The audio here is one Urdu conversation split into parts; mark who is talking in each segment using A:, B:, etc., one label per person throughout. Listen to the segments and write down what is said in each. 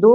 A: 2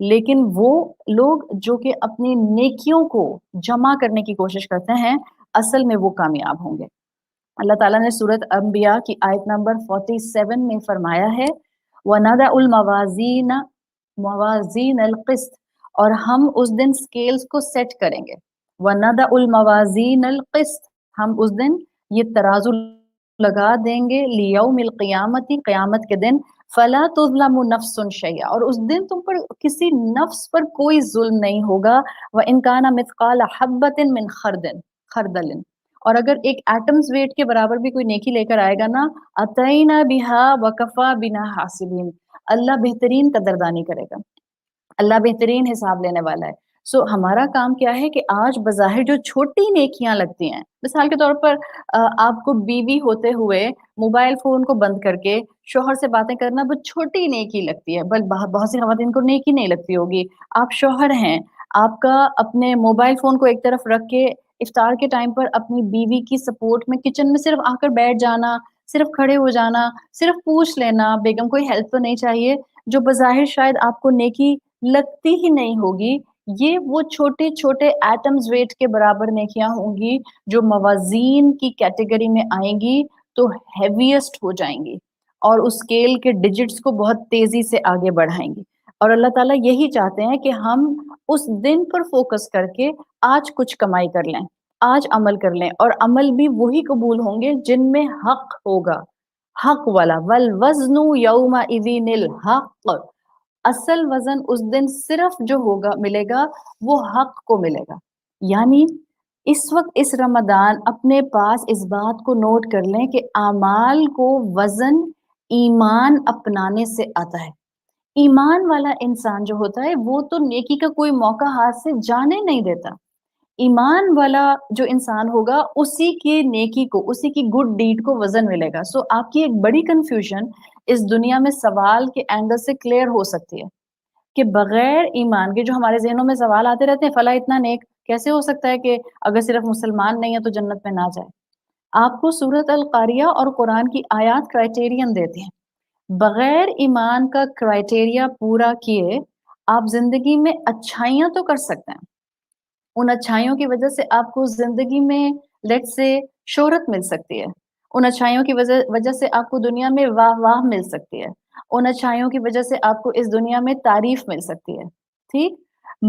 A: لیکن وہ لوگ جو کہ اپنی نیکیوں کو جمع کرنے کی کوشش کرتے ہیں اصل میں وہ کامیاب ہوں گے. اللہ تعالیٰ نے سورت انبیاء کی آیت نمبر 47 میں فرمایا ہے وَنَدَعُ الْمَوَازِينَ موازین القسط، اور ہم اس دن سکیلز کو سیٹ کریں گے. وَنَدَعُ الْمَوَازِينَ الْقِسْطَ، ہم اس دن یہ ترازو لگا دیں گے لیوم القیامت، قیامت کے دن. فَلَا تُظْلَمُ نَفْسٌ شَيْئًا، اور اس دن تم پر کسی نفس پر کوئی ظلم نہیں ہوگا. وَإِنْ كَانَ مِثْقَالَ حَبَّةٍ مِّنْ خَرْدَلٍ، اور اگر ایک ایٹمز ویٹ کے برابر بھی کوئی نیکی لے کر آئے گا نا، اتینا بہا وکفا بنا حاسبین، اللہ بہترین قدردانی کرے گا، اللہ بہترین حساب لینے والا ہے. سو ہمارا کام کیا ہے کہ آج بظاہر جو چھوٹی نیکیاں لگتی ہیں، مثال کے طور پر آپ کو بیوی ہوتے ہوئے موبائل فون کو بند کر کے شوہر سے باتیں کرنا بہت چھوٹی نیکی لگتی ہے، بہت سی خواتین کو نیکی نہیں لگتی ہوگی. آپ شوہر ہیں، آپ کا اپنے موبائل فون کو ایک طرف رکھ کے افطار کے ٹائم پر اپنی بیوی کی سپورٹ میں کچن میں صرف آ کر بیٹھ جانا، صرف کھڑے ہو جانا، صرف پوچھ لینا بیگم کوئی ہیلپ تو نہیں چاہیے، جو بظاہر شاید آپ کو نیکی لگتی ہی نہیں ہوگی، یہ وہ چھوٹے چھوٹے ایٹمز ویٹ کے برابر نیکیاں ہوں گی جو موازین کی کیٹیگری میں آئیں گی تو ہیویسٹ ہو جائیں گی اور اس اسکیل کے ڈیجٹس کو بہت تیزی سے آگے بڑھائیں گی. اور اللہ تعالیٰ یہی چاہتے ہیں کہ ہم اس دن پر فوکس کر کے آج کچھ کمائی کر لیں، آج عمل کر لیں، اور عمل بھی وہی قبول ہوں گے جن میں حق ہوگا، حق والا. والوزن یومئذ الحق، اصل وزن اس دن صرف جو ہوگا ملے گا وہ حق کو ملے گا. یعنی اس وقت اس رمضان اپنے پاس اس بات کو نوٹ کر لیں کہ اعمال کو وزن ایمان اپنانے سے آتا ہے. ایمان والا انسان جو ہوتا ہے وہ تو نیکی کا کوئی موقع ہاتھ سے جانے نہیں دیتا. ایمان والا جو انسان ہوگا اسی کی نیکی کو، اسی کی گڈ ڈیڈ کو وزن ملے گا. سو آپ کی ایک بڑی کنفیوژن اس دنیا میں سوال کے اینگل سے کلیئر ہو سکتی ہے کہ بغیر ایمان کے جو ہمارے ذہنوں میں سوال آتے رہتے ہیں، فلاں اتنا نیک کیسے ہو سکتا ہے کہ اگر صرف مسلمان نہیں ہے تو جنت میں نہ جائے. آپ کو سورۃ القاریہ اور قرآن کی آیات کرائٹیرین دیتی ہیں. بغیر ایمان کا کرائٹیریا پورا کیے آپ زندگی میں اچھائیاں تو کر سکتے ہیں، ان اچھائیوں کی وجہ سے آپ کو زندگی میں لیٹ سے شہرت مل سکتی ہے، ان اچھائیوں کی وجہ سے آپ کو دنیا میں واہ واہ مل سکتی ہے، ان اچھائیوں کی وجہ سے آپ کو اس دنیا میں تعریف مل سکتی ہے، ٹھیک.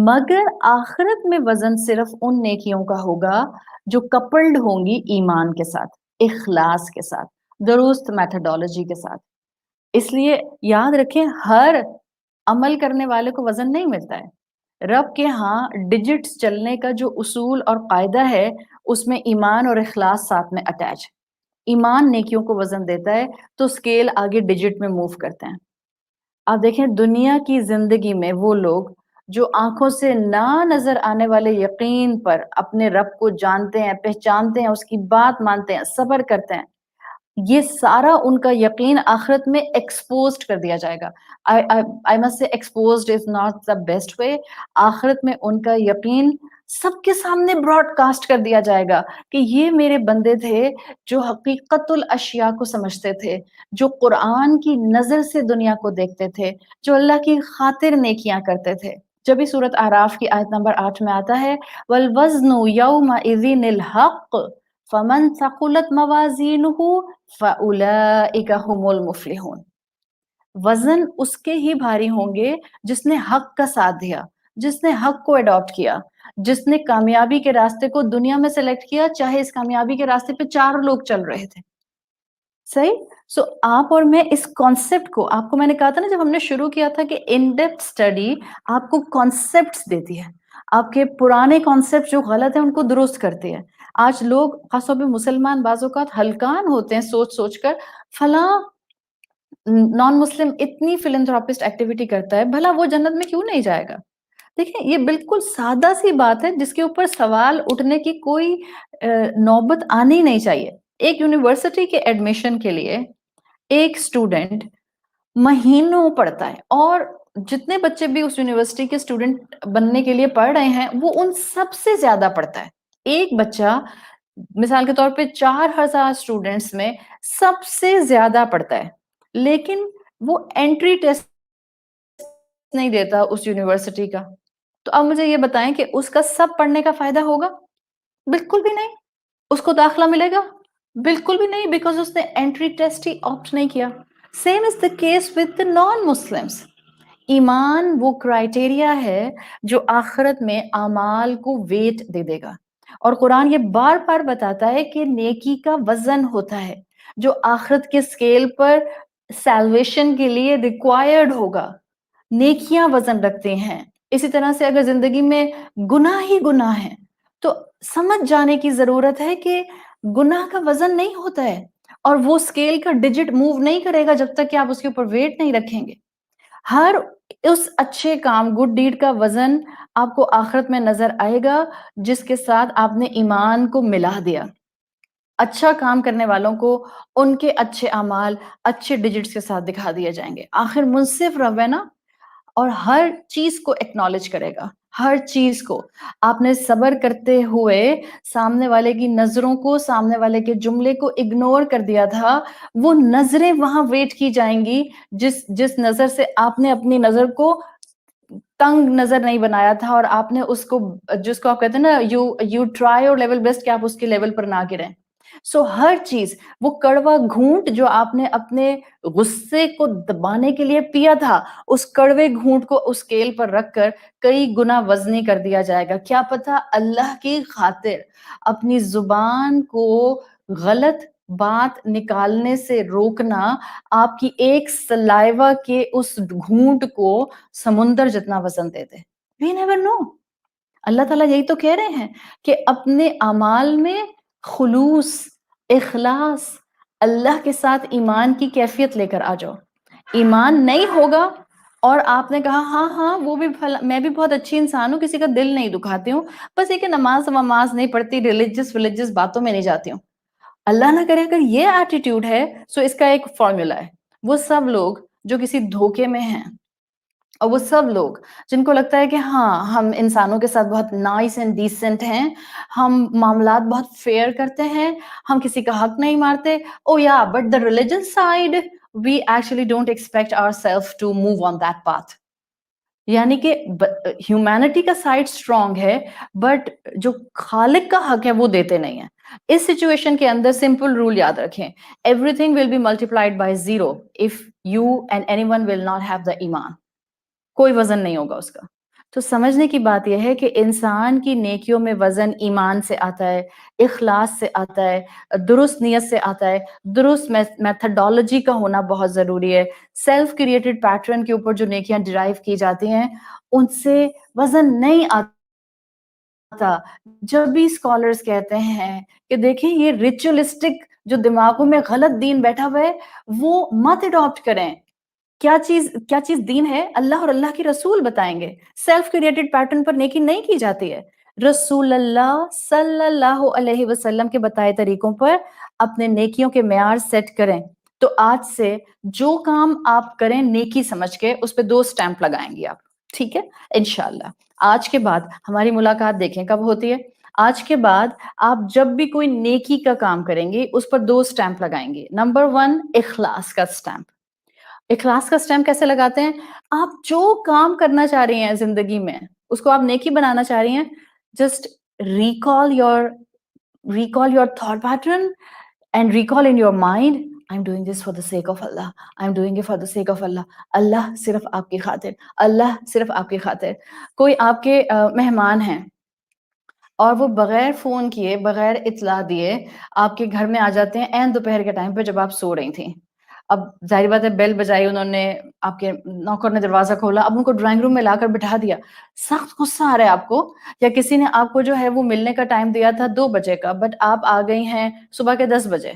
A: مگر آخرت میں وزن صرف ان نیکیوں کا ہوگا جو کپلڈ ہوں گی ایمان کے ساتھ، اخلاص کے ساتھ، درست میتھڈالوجی کے ساتھ. اس لیے یاد رکھیں ہر عمل کرنے والے کو وزن نہیں ملتا ہے. رب کے ہاں ڈیجٹس چلنے کا جو اصول اور قاعدہ ہے اس میں ایمان اور اخلاص ساتھ میں اٹیچ. ایمان نیکیوں کو وزن دیتا ہے تو اسکیل آگے ڈیجٹ میں موو کرتے ہیں. آپ دیکھیں دنیا کی زندگی میں وہ لوگ جو آنکھوں سے نہ نظر آنے والے یقین پر اپنے رب کو جانتے ہیں، پہچانتے ہیں، اس کی بات مانتے ہیں، صبر کرتے ہیں، یہ سارا ان کا یقین آخرت میں ایکسپوزڈ کر دیا جائے گا. I must say exposed is not the best way. آخرت میں ان کا یقین سب کے سامنے براڈ کاسٹ کر دیا جائے گا کہ یہ میرے بندے تھے جو حقیقت الاشیاء کو سمجھتے تھے، جو قرآن کی نظر سے دنیا کو دیکھتے تھے، جو اللہ کی خاطر نیکیاں کرتے تھے. جب بھی سورت اعراف کی آیت نمبر 8 میں آتا ہے وَالْوَزْنُ يَوْمَئِذٍ الْحَقُّ فَمَنْ ثَقُلَتْ مَوَازِينُهُ فَأُولَئِكَ هُمُ الْمُفْلِحُونَ. وزن اس کے ہی بھاری ہوں گے جس نے حق کا ساتھ دیا، جس نے حق کو اڈاپٹ کیا، جس نے کامیابی کے راستے کو دنیا میں سلیکٹ کیا، چاہے اس کامیابی کے راستے پہ 4 لوگ چل رہے تھے. صحیح. سو آپ اور میں اس کانسیپٹ کو، آپ کو میں نے کہا تھا نا جب ہم نے شروع کیا تھا کہ ان ڈیپتھ اسٹڈی آپ کو کانسیپٹس دیتی ہے، آپ کے پرانے کانسیپٹ جو غلط ہیں ان کو درست کرتی ہے. آج لوگ خاص طور پہ مسلمان بعض اوقات ہلکان ہوتے ہیں سوچ سوچ کر فلاں نان مسلم اتنی فلنتھراپسٹ ایکٹیویٹی کرتا ہے، بھلا وہ جنت میں کیوں نہیں جائے گا؟ دیکھیں یہ بالکل سادہ سی بات ہے جس کے اوپر سوال اٹھنے کی کوئی نوبت آنی نہیں چاہیے. ایک یونیورسٹی کے ایڈمیشن کے لیے ایک اسٹوڈنٹ مہینوں پڑھتا ہے، اور جتنے بچے بھی اس یونیورسٹی کے اسٹوڈنٹ بننے کے لیے پڑھ رہے ہیں وہ ان سب سے زیادہ پڑھتا ہے. ایک بچہ مثال کے طور پہ 4000 اسٹوڈنٹس میں سب سے زیادہ پڑھتا ہے، لیکن وہ انٹری ٹیسٹ نہیں دیتا اس یونیورسٹی کا، تو اب مجھے یہ بتائیں کہ اس کا سب پڑھنے کا فائدہ ہوگا؟ بالکل بھی نہیں. اس کو داخلہ ملے گا؟ بالکل بھی نہیں، بیکاز اس نے انٹری ٹیسٹ ہی آپٹ نہیں کیا. Same is the case with the non Muslims. ایمان وہ کرائٹیریا ہے جو آخرت میں اعمال کو ویٹ دے دے گا، اور قرآن یہ بار بار بتاتا ہے کہ نیکی کا وزن ہوتا ہے جو آخرت کے اسکیل پر سیلویشن کے لیے ریکوائرڈ ہوگا. نیکیاں وزن رکھتے ہیں. اسی طرح سے اگر زندگی میں گناہ ہی گناہ ہے تو سمجھ جانے کی ضرورت ہے کہ گناہ کا وزن نہیں ہوتا ہے، اور وہ اسکیل کا ڈیجٹ موو نہیں کرے گا جب تک کہ آپ اس کے اوپر ویٹ نہیں رکھیں گے. ہر اس اچھے کام گڈ ڈیڈ کا وزن آپ کو آخرت میں نظر آئے گا جس کے ساتھ آپ نے ایمان کو ملا دیا. اچھا کام کرنے والوں کو ان کے اچھے اعمال اچھے ڈیجٹس کے ساتھ دکھا دیے جائیں گے. آخر منصف رب ہے نا، اور ہر چیز کو ایکنالج کرے گا. ہر چیز کو آپ نے صبر کرتے ہوئے سامنے والے کی نظروں کو، سامنے والے کے جملے کو اگنور کر دیا تھا، وہ نظریں وہاں ویٹ کی جائیں گی جس نظر سے آپ نے اپنی نظر کو تنگ نظر نہیں بنایا تھا، اور آپ نے اس کو، جس کو آپ کہتے ہیں نا you try your level best, کہ آپ اس کے لیول پر نہ گریں. سو ہر چیز، وہ کڑوا گھونٹ جو آپ نے اپنے غصے کو دبانے کے لیے پیا تھا، اس کڑوے گھونٹ کو اس اسکیل پر رکھ کر کئی گنا وزنی کر دیا جائے گا. کیا پتا اللہ کی خاطر اپنی زبان کو غلط بات نکالنے سے روکنا آپ کی ایک سلائیوا کے اس گھونٹ کو سمندر جتنا وزن دے دے. We never know. اللہ تعالیٰ یہی تو کہہ رہے ہیں کہ اپنے اعمال میں خلوص، اخلاص، اللہ کے ساتھ ایمان کی کیفیت لے کر آ جاؤ. ایمان نہیں ہوگا اور آپ نے کہا ہاں ہاں وہ بھی میں بھی بہت اچھی انسان ہوں، کسی کا دل نہیں دکھاتی ہوں، بس یہ کہ نماز نہیں پڑھتی، ریلیجس باتوں میں نہیں جاتی ہوں. اللہ نہ کرے اگر یہ ایٹیٹیوڈ ہے، سو اس کا ایک فارمولا ہے. وہ سب لوگ جو کسی دھوکے میں ہیں، اور وہ سب لوگ جن کو لگتا ہے کہ ہاں ہم انسانوں کے ساتھ بہت نائس اینڈ ڈیسنٹ ہیں، ہم معاملات بہت فیئر کرتے ہیں، ہم کسی کا حق نہیں مارتے. Oh yeah but the religion side we actually don't expect our self to move on that path. یعنی کہ ہیومینٹی کا سائڈ اسٹرانگ ہے، بٹ جو خالق کا حق ہے وہ دیتے نہیں ہیں. اس سچویشن کے اندر سمپل رول یاد رکھیں، everything will be multiplied by 0 if you and anyone will not have the ایمان. کوئی وزن نہیں ہوگا اس کا. تو سمجھنے کی بات یہ ہے کہ انسان کی نیکیوں میں وزن ایمان سے آتا ہے، اخلاص سے آتا ہے، درست نیت سے آتا ہے، درست میتھڈالوجی کا ہونا بہت ضروری ہے. سیلف کریٹڈ پیٹرن کے اوپر جو نیکیاں ڈرائیو کی جاتی ہیں ان سے وزن نہیں آتا. جب بھی اسکالرز کہتے ہیں کہ دیکھیں یہ ریچولسٹک جو دماغوں میں غلط دین بیٹھا ہوا ہے وہ مت اڈاپٹ کریں. کیا چیز دین ہے؟ اللہ اور اللہ کے رسول بتائیں گے. سیلف کریٹڈ پیٹرن پر نیکی نہیں کی جاتی ہے. رسول اللہ صلی اللہ علیہ وسلم کے بتائے طریقوں پر اپنے نیکیوں کے معیار سیٹ کریں. تو آج سے جو کام آپ کریں نیکی سمجھ کے اس پہ 2 سٹیمپ لگائیں گے آپ. ٹھیک ہے انشاءاللہ. آج کے بعد ہماری ملاقات دیکھیں کب ہوتی ہے. آج کے بعد آپ جب بھی کوئی نیکی کا کام کریں گے اس پر 2 سٹیمپ لگائیں گے. نمبر 1 اخلاص کا سٹیمپ. اخلاص کا سٹیمپ کیسے لگاتے ہیں؟ آپ جو کام کرنا چاہ رہی ہیں زندگی میں اس کو آپ نیکی بنانا چاہ رہی ہیں، just recall your thought pattern and recall in your mind, I'm doing this for the sake of Allah, I'm doing it for the sake of Allah. اللہ صرف آپ کی خاطر، اللہ صرف آپ کی خاطر. کوئی آپ کے مہمان ہیں اور وہ بغیر فون کیے، بغیر اطلاع دیے آپ کے گھر میں آ جاتے ہیں عین دوپہر کے ٹائم پہ جب آپ سو رہی تھیں. اب ظاہر بات ہے بیل بجائی انہوں نے، آپ کے نوکر نے دروازہ کھولا، اب ان کو ڈرائنگ روم میں لا کر بٹھا دیا، سخت غصہ آ رہا ہے آپ کو. یا کسی نے آپ کو جو ہے وہ ملنے کا ٹائم دیا تھا 2 بجے کا، بٹ آپ آ گئی ہیں صبح کے 10 بجے.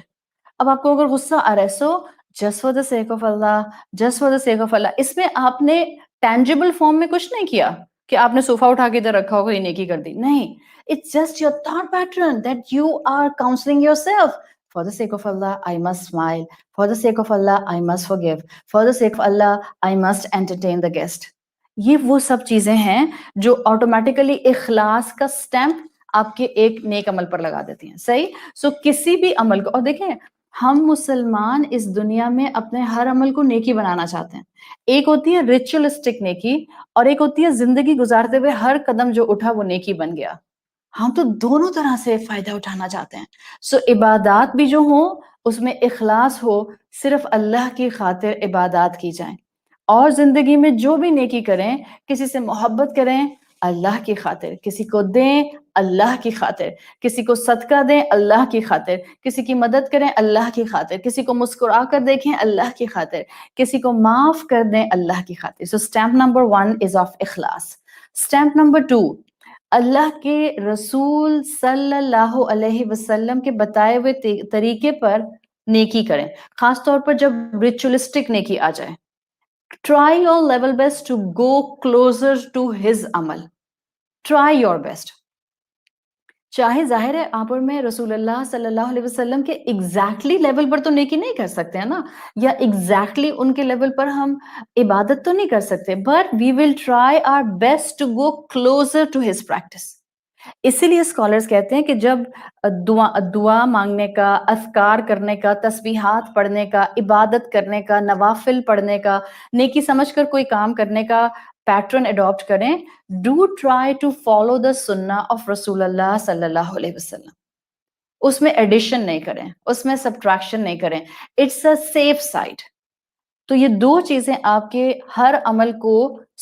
A: اب آپ کو اگر غصہ آ رہا ہے، so just for the sake of Allah, just for the sake of Allah. اس میں آپ نے ٹینجیبل فارم میں کچھ نہیں کیا کہ آپ نے صوفہ اٹھا کے ادھر رکھا ہوگا یہ نیکی کر دی. نہیں، it's just your thought pattern that you are counselling yourself. For the sake of Allah, I must smile. For the sake of Allah, I must forgive. For the sake of Allah, I must entertain the guest. یہ وہ سب چیزیں ہیں جو آٹومیٹیکلی اخلاص کا سٹیمپ آپ کے ایک نیک عمل پر لگا دیتی ہیں. صحیح. سو کسی بھی عمل کو، اور دیکھیں ہم مسلمان اس دنیا میں اپنے ہر عمل کو نیکی بنانا چاہتے ہیں. ایک ہوتی ہے ریچولسٹک نیکی اور ایک ہوتی ہے زندگی گزارتے ہوئے ہر قدم جو اٹھا وہ نیکی بن گیا. ہم تو دونوں طرح سے فائدہ اٹھانا چاہتے ہیں. سو عبادات بھی جو ہوں اس میں اخلاص ہو, صرف اللہ کی خاطر عبادات کی جائیں, اور زندگی میں جو بھی نیکی کریں کسی سے محبت کریں اللہ کی خاطر, کسی کو دیں اللہ کی خاطر, کسی کو صدقہ دیں اللہ کی خاطر, کسی کی مدد کریں اللہ کی خاطر, کسی کو مسکرا کر دیکھیں اللہ کی خاطر, کسی کو معاف کر دیں اللہ کی خاطر. So step number 1 is of اخلاص. اسٹیپ نمبر 2, اللہ کے رسول صلی اللہ علیہ وسلم کے بتائے ہوئے طریقے پر نیکی کریں, خاص طور پر جب ریچولسٹک نیکی آ جائے. Try your level best to go closer to his عمل. Try your best. چاہے ظاہر ہے آپ اور میں رسول اللہ صلی اللہ علیہ وسلم کے ایگزیکٹلی لیول پر تو نیکی نہیں کر سکتے ہیں نا, یا ایگزیکٹلی ان کے لیول پر ہم عبادت تو نہیں کر سکتے, but we will try our best to go closer to his practice. اسی لیے اسکالرز کہتے ہیں کہ جب دعا مانگنے کا, اذکار کرنے کا, تسبیحات پڑھنے کا, عبادت کرنے کا, نوافل پڑھنے کا, نیکی سمجھ کر کوئی کام کرنے کا پیٹرن اڈاپٹ کریں, do try to follow the Sunnah of رسول اللہ صلی اللہ علیہ وسلم. اس میں ایڈیشن نہیں کریں, اس میں سبٹریکشن نہیں کریں, اٹس اے سیف سائڈ. تو یہ دو چیزیں آپ کے ہر عمل کو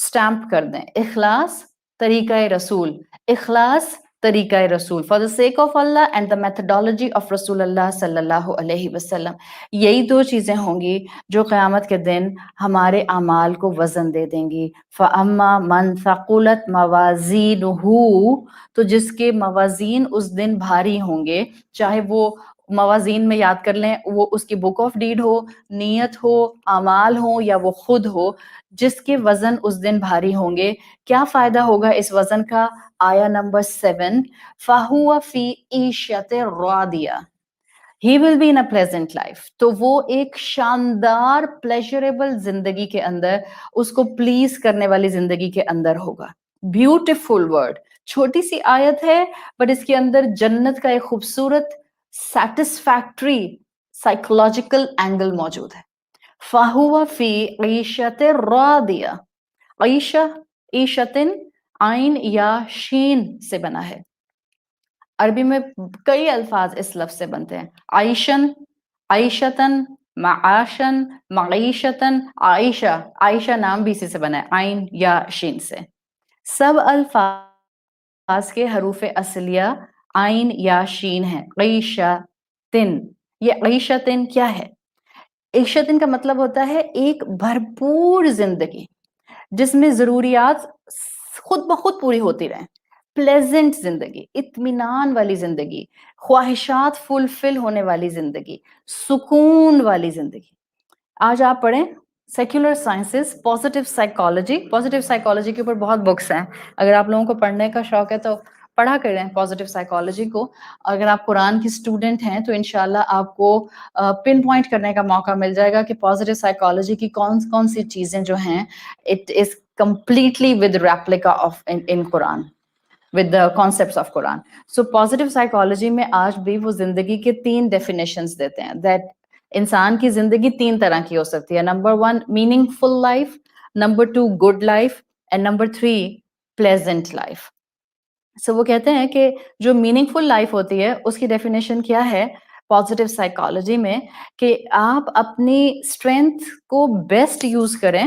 A: سٹیمپ کر دیں, اخلاص, طریقہ رسول. اخلاص, طریقہ رسول, for the sake of Allah and the methodology of رسول اللہ صلی اللہ علیہ وسلم. یہی دو چیزیں ہوں گی جو قیامت کے دن ہمارے اعمال کو وزن دے دیں گی. فَأَمَّا مَنْ ثَقُلَتْ مَوَازِينُهُ, تو جس کے موازین اس دن بھاری ہوں گے, چاہے وہ موازین میں یاد کر لیں وہ اس کی بک آف ڈیڈ ہو, نیت ہو, اعمال ہو, یا وہ خود ہو, جس کے وزن اس دن بھاری ہوں گے. کیا فائدہ ہوگا اس وزن کا؟ آیا نمبر 7, فَهُوَ فِي عِيشَةٍ رَاضِيَةٍ, He will be in a pleasant life. تو وہ ایک شاندار پلیجریبل زندگی کے اندر, اس کو پلیز کرنے والی زندگی کے اندر ہوگا. بیوٹیفل ورڈ, چھوٹی سی آیت ہے بٹ اس کے اندر جنت کا ایک خوبصورت سیٹسفیکٹری سائیکولوجیکل اینگل موجود ہے. فَهُوَ فِي عِيشَةٍ رَاضِيَةٍ. عیشہ, عیشتن عین یا شین سے بنا ہے. عربی میں کئی الفاظ اس لفظ سے بنتے ہیں, عیشن, عیشتن, معاشن, معیشتن, عائشہ. عائشہ نام بھی اسی سے بنا ہے, عین یا شین سے. سب الفاظ کے حروف اصلیہ عین یا شین ہیں. عیشتن, یہ عیشتن کیا ہے؟ عیشتن کا مطلب ہوتا ہے ایک بھرپور زندگی جس میں ضروریات خود بخود پوری ہوتی رہیں, پلیزنٹ زندگی, اطمینان والی زندگی, خواہشات فلفل ہونے والی زندگی, سکون والی زندگی. آج آپ پڑھیں secular sciences, positive psychology. Positive psychology کے اوپر بہت بکس ہیں, اگر آپ لوگوں کو پڑھنے کا شوق ہے تو پڑھا کریں پازیٹیو سائیکالوجی کو. اگر آپ قرآن کی اسٹوڈنٹ ہیں تو انشاءاللہ آپ کو پن پوائنٹ کرنے کا موقع مل جائے گا کہ پازیٹیو سائیکالوجی کی کون کون سی چیزیں جو ہیں it is completely with replica of in Quran, with the concepts of Quran. So positive psychology میں آج بھی وہ زندگی کے 3 definitions دیتے ہیں, that انسان کی زندگی 3 طرح کی ہو سکتی ہے. Number 1 meaningful life, number 2 good life, and number 3 pleasant life. So وہ کہتے ہیں کہ جو meaningful life ہوتی ہے اس کی definition کیا ہے positive psychology میں, کہ آپ اپنی strength کو best use کریں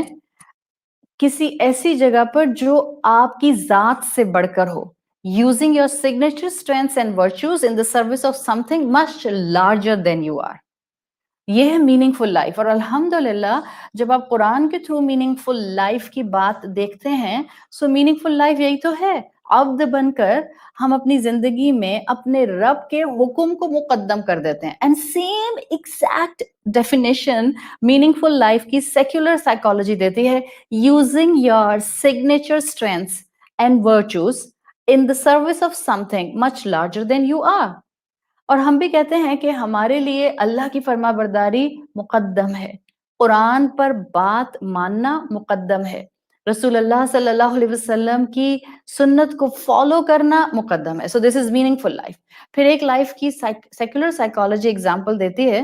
A: کسی ایسی جگہ پر جو آپ کی ذات سے بڑھ کر ہو, using your signature strengths and virtues in the service of something much larger than you are. یہ ہے میننگ فل لائف. اور الحمدللہ جب آپ قرآن کے تھرو میننگ فل لائف کی بات دیکھتے ہیں, سو میننگ فل لائف یہی تو ہے, عبد بن کر ہم اپنی زندگی میں اپنے رب کے حکم کو مقدم کر دیتے ہیں. And same exact definition meaningful life کی سیکولر سائیکالوجی دیتی ہے, using your signature strengths and virtues in the service of something much larger than you are. اور ہم بھی کہتے ہیں کہ ہمارے لیے اللہ کی فرما برداری مقدم ہے, قرآن پر بات ماننا مقدم ہے, رسول اللہ صلی اللہ علیہ وسلم کی سنت کو فالو کرنا مقدم ہے. سو دس از میننگ فل لائف. پھر ایک لائف کی سیکولر سائیکالوجی اگزامپل دیتی ہے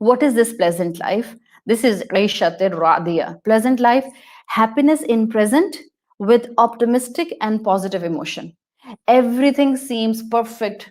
A: What is this pleasant life? This is Aishatir Radiya. Pleasant life, happiness in present with optimistic and positive emotion. Everything seems perfect.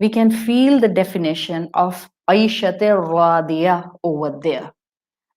A: we can feel the definition of Aishat Radiya over there.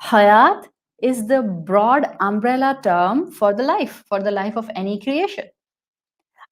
A: Hayat is the broad umbrella term for the life of any creation.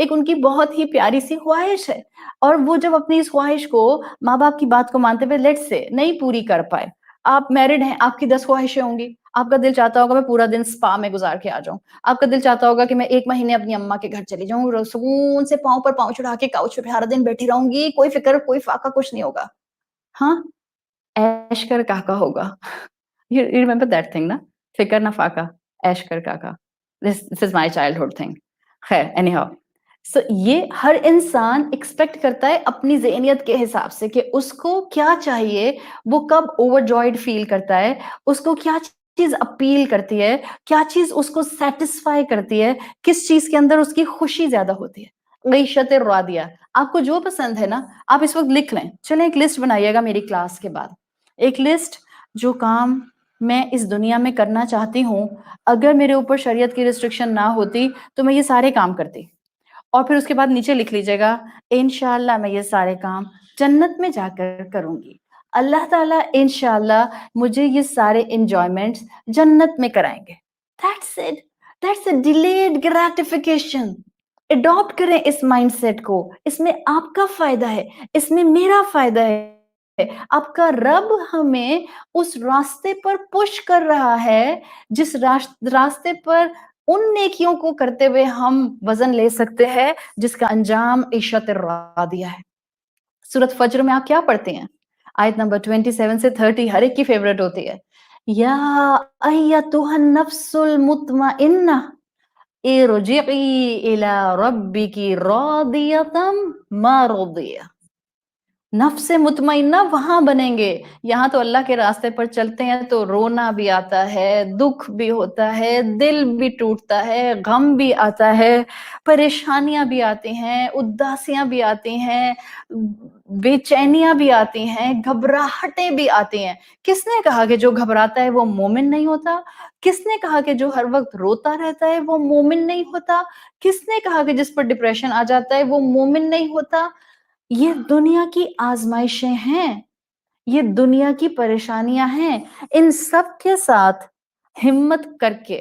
A: ایک ان کی بہت ہی پیاری سی خواہش ہے، اور وہ جب اپنی اس خواہش کو ماں باپ کی بات کو مانتے ہوئے لیٹ سے نہیں پوری کر پائے، آپ میرڈ ہیں، آپ کی 10 خواہشیں ہوں گی، آپ کا دل چاہتا ہوگا میں پورا دن سپا میں گزار کے آ جاؤں، آپ کا دل چاہتا ہوگا کہ میں 1 مہینے اپنی اماں کے گھر چلی جاؤں، سکون سے پاؤں پر پاؤں چڑھا کے کاؤچ پہ ہر دن بیٹھی رہوں گی، کوئی فکر کوئی فاقہ کچھ نہیں ہوگا. ہاں، ایش کر کاکا ہوگا. You remember that thing نا؟ فکر نہ فاقہ، ایش کر کاکا. This is my childhood thing. خیر anyhow. So یہ ہر انسان ایکسپیکٹ کرتا ہے اپنی ذہنیت کے حساب سے کہ اس کو کیا چاہیے، وہ کب اوور جوائڈ فیل کرتا ہے، اس کو کیا چیز اپیل کرتی ہے، کیا چیز اس کو سیٹسفائی کرتی ہے، کس چیز کے اندر اس کی خوشی زیادہ ہوتی ہے. عیشت راضیہ، آپ کو جو پسند ہے نا آپ اس وقت لکھ لیں. چلیں ایک لسٹ بنائیے گا میری کلاس کے بعد، ایک لسٹ جو کام میں اس دنیا میں کرنا چاہتی ہوں، اگر میرے اوپر شریعت کی ریسٹرکشن نہ ہوتی تو میں یہ سارے کام کرتی. اور پھر اس کے بعد نیچے لکھ لیجیے گا انشاءاللہ میں یہ سارے کام جنت میں جا کر کروں گی. اللہ تعالیٰ انشاءاللہ مجھے یہ سارے انجوائمنٹس جنت میں کرائیں گے. That's it. That's a delayed gratification. Adapt کریں اس مائنڈ سیٹ کو، اس میں آپ کا فائدہ ہے، اس میں میرا فائدہ ہے. آپ کا رب ہمیں اس راستے پر پش کر رہا ہے جس راستے پر ان نیکیوں کو کرتے ہوئے ہم وزن لے سکتے ہیں جس کا انجام عیشت راضیہ ہے. سورۃ فجر میں آپ کیا پڑھتے ہیں؟ آیت نمبر 27 سے 30 ہر ایک کی فیوریٹ ہوتی ہے. یا ایتھا النفس المطمئنہ ارجعی الی ربک راضیۃ مرضیہ. نفس مطمئنہ وہاں بنیں گے. یہاں تو اللہ کے راستے پر چلتے ہیں تو رونا بھی آتا ہے، دکھ بھی ہوتا ہے، دل بھی ٹوٹتا ہے، غم بھی آتا ہے، پریشانیاں بھی آتی ہیں، اداسیاں بھی آتی ہیں، بے چینیاں بھی آتی ہیں، گھبراہٹیں بھی آتی ہیں. کس نے کہا کہ جو گھبراتا ہے وہ مومن نہیں ہوتا؟ کس نے کہا کہ جو ہر وقت روتا رہتا ہے وہ مومن نہیں ہوتا؟ کس نے کہا کہ جس پر ڈپریشن آ جاتا ہے وہ مومن نہیں ہوتا؟ یہ دنیا کی آزمائشیں ہیں، یہ دنیا کی پریشانیاں ہیں. ان سب کے ساتھ ہمت کر کے،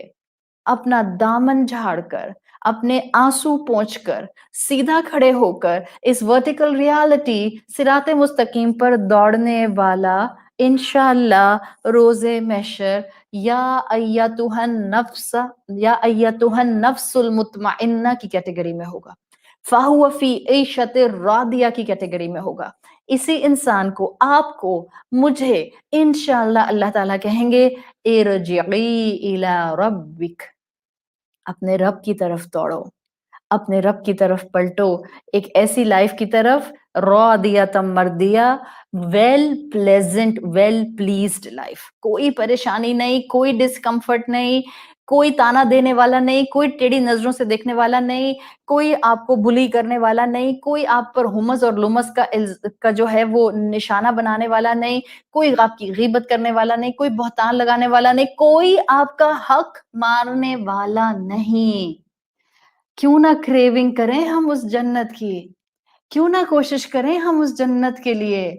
A: اپنا دامن جھاڑ کر، اپنے آنسو پونچھ کر، سیدھا کھڑے ہو کر اس ورٹیکل ریالٹی صراط مستقیم پر دوڑنے والا انشاءاللہ روز محشر یا ایتھا النفس المطمئنہ کی کیٹیگری میں ہوگا، فَهُوَ فِي عِيشَةٍ رَاضِيَةٍ کی کیٹیگری میں ہوگا. اسی انسان کو، آپ کو، مجھے انشاءاللہ اللہ تعالیٰ کہیں گے ارجعی الی ربک، اپنے رب کی طرف دوڑو، اپنے رب کی طرف پلٹو، ایک ایسی لائف کی طرف راضیۃ مرضیہ، well pleasant, well pleased life. کوئی پریشانی نہیں، کوئی ڈسکمفرٹ نہیں، کوئی تانا دینے والا نہیں، کوئی ٹیڑھی نظروں سے دیکھنے والا نہیں، کوئی آپ کو بلی کرنے والا نہیں، کوئی آپ پر ہمس اور لمس کا جو ہے وہ نشانہ بنانے والا نہیں، کوئی آپ کی غیبت کرنے والا نہیں، کوئی بہتان لگانے والا نہیں، کوئی آپ کا حق مارنے والا نہیں. کیوں نہ کریونگ کریں ہم اس جنت کی، کیوں نہ کوشش کریں ہم اس جنت کے لیے،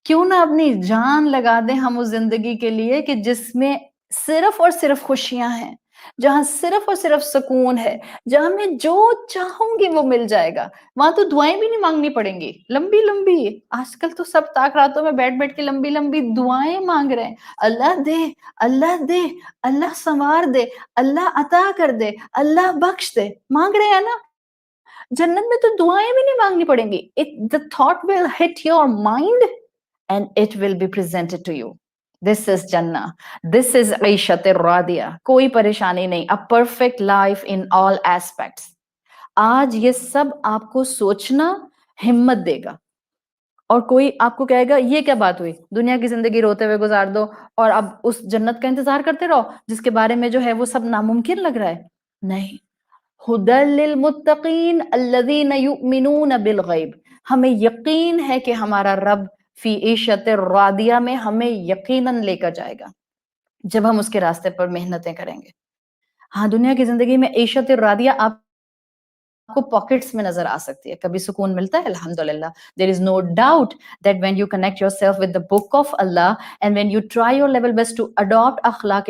A: کیوں نہ اپنی جان لگا دیں ہم اس زندگی کے لیے کہ جس میں صرف اور صرف خوشیاں ہیں، جہاں صرف اور صرف سکون ہے، جہاں میں جو چاہوں گی وہ مل جائے گا. وہاں تو دعائیں بھی نہیں مانگنی پڑیں گی لمبی لمبی. آج کل تو سب تاک راتوں میں بیٹھ کے لمبی لمبی دعائیں مانگ رہے ہیں، اللہ دے، اللہ دے، اللہ سنوار دے، اللہ عطا کر دے، اللہ بخش دے. مانگ رہے ہیں نا؟ جنت میں تو دعائیں بھی نہیں مانگنی پڑیں گی. The thought will hit your mind and it will be presented to you. This is Jannah. This is عیشت Raziya. کوئی پریشانی نہیں. A perfect life in all aspects. آج یہ سب آپ کو سوچنا ہمت دے گا. اور کوئی آپ کو کہے گا یہ کیا بات ہوئی، دنیا کی زندگی روتے ہوئے گزار دو اور اب اس جنت کا انتظار کرتے رہو جس کے بارے میں جو ہے وہ سب ناممکن لگ رہا ہے. نہیں. ہدی للمتقین الذین یؤمنون بالغیب. ہمیں یقین ہے کہ ہمارا رب فی عیشت راضیہ میں ہمیں یقیناً لے کر جائے گا جب ہم اس کے راستے پر محنتیں کریں گے. ہاں دنیا کی زندگی میں عیشت راضیہ آپ کو پاکٹس میں نظر آ سکتی ہے، کبھی سکون ملتا ہے الحمدللہ. There is no doubt that when you connect yourself with the book of Allah and when you try your level best to adopt اخلاق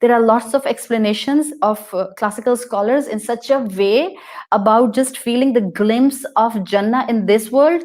A: There are lots of explanations of classical scholars in such a way about just feeling the glimpse of Jannah in this world.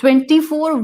A: 24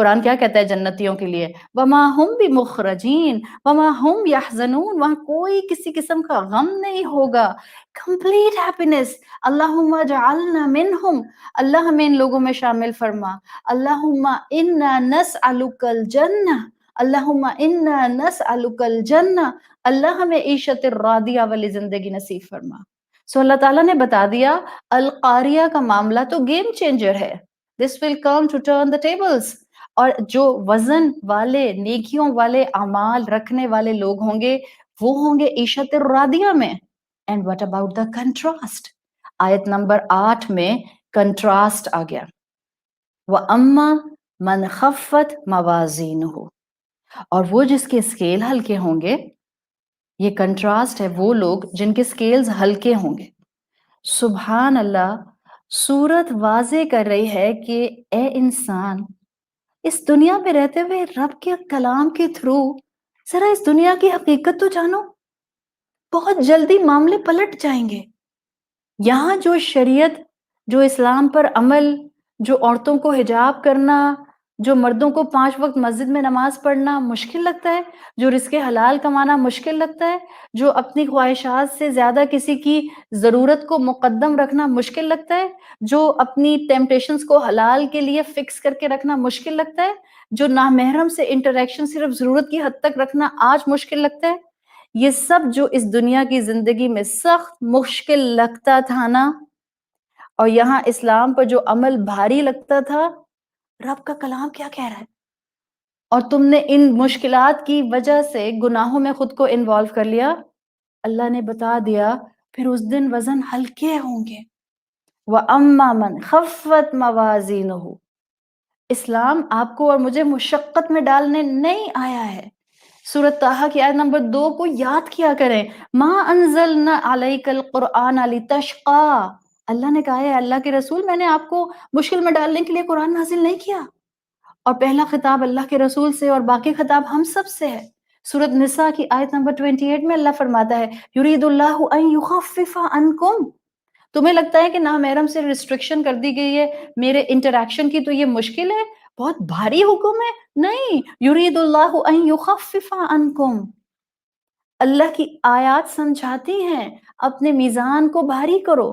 A: قرآن کیا کہتا ہے جنتیوں کے لیے؟ وَمَا هُمْ بِمُخْرَجِينَ وَمَا هُمْ يَحْزَنُونَ، وہاں کوئی کسی قسم کا غم نہیں ہوگا، کمپلیٹ ہیپینس. اللہم اجعلنا منہم، اللہ ہمیں ان لوگوں میں شامل فرما. اللہم انا نسألک الجنہ، اللہم انا نسألک الجنہ، اللہ ہمیں عیشت الراضیہ والی زندگی نصیب فرما. سو اللہ تعالیٰ نے بتا دیا القاریہ کا معاملہ تو گیم چینجر ہے. This will come to turn the tables. اور جو وزن والے نیکیوں والے اعمال رکھنے والے لوگ ہوں گے وہ ہوں گے عیشت الراضیہ میں. And what about the contrast؟ آیت نمبر 8 میں کنٹراسٹ آ گیا. وَأَمَّا مَنْ خَفَّتْ مَوَازِينُهُ، اور وہ جس کے اسکیل ہلکے ہوں گے. یہ کنٹراسٹ ہے، وہ لوگ جن کے اسکیلز ہلکے ہوں گے. سبحان اللہ، سورت واضح کر رہی ہے کہ اے انسان، اس دنیا پہ رہتے ہوئے رب کے کلام کے تھرو ذرا اس دنیا کی حقیقت تو جانو. بہت جلدی معاملے پلٹ جائیں گے. یہاں جو شریعت، جو اسلام پر عمل، جو عورتوں کو حجاب کرنا، جو مردوں کو 5 وقت مسجد میں نماز پڑھنا مشکل لگتا ہے، جو رزق حلال کمانا مشکل لگتا ہے، جو اپنی خواہشات سے زیادہ کسی کی ضرورت کو مقدم رکھنا مشکل لگتا ہے، جو اپنی ٹیمپٹیشنز کو حلال کے لیے فکس کر کے رکھنا مشکل لگتا ہے، جو نامحرم سے انٹریکشن صرف ضرورت کی حد تک رکھنا آج مشکل لگتا ہے، یہ سب جو اس دنیا کی زندگی میں سخت مشکل لگتا تھا نا، اور یہاں اسلام پر جو عمل بھاری لگتا تھا، رب کا کلام کیا کہہ رہا ہے؟ اور تم نے ان مشکلات کی وجہ سے گناہوں میں خود کو انوالو کر لیا. اللہ نے بتا دیا پھر اس دن وزن ہلکے ہوں گے. وَأَمَّا مَنْ خَفَّتْ مَوَازِينُهُ، اسلام آپ کو اور مجھے مشقت میں ڈالنے نہیں آیا ہے. سورۃ طٰہٰ کی آیت نمبر 2 کو یاد کیا کریں. مَا أَنزَلْنَا عَلَيْكَ الْقُرْآنَ لِتَشْقَىٰ، اللہ نے کہا ہے اللہ کے رسول میں نے آپ کو مشکل میں ڈالنے کے لیے قرآن نازل نہیں کیا. اور پہلا خطاب اللہ کے رسول سے اور باقی خطاب ہم سب سے ہے. سورۃ نساء کی آیت نمبر 28 میں اللہ فرماتا ہے یرید اللہ ان یخفف عنکم، تمہیں لگتا ہے کہ نامحرم سے ریسٹرکشن کر دی گئی ہے میرے انٹریکشن کی تو یہ مشکل ہے، بہت بھاری حکم ہے. نہیں، یرید اللہ ان یخفف عنکم، اللہ کی آیات سمجھاتی ہیں اپنے میزان کو بھاری کرو،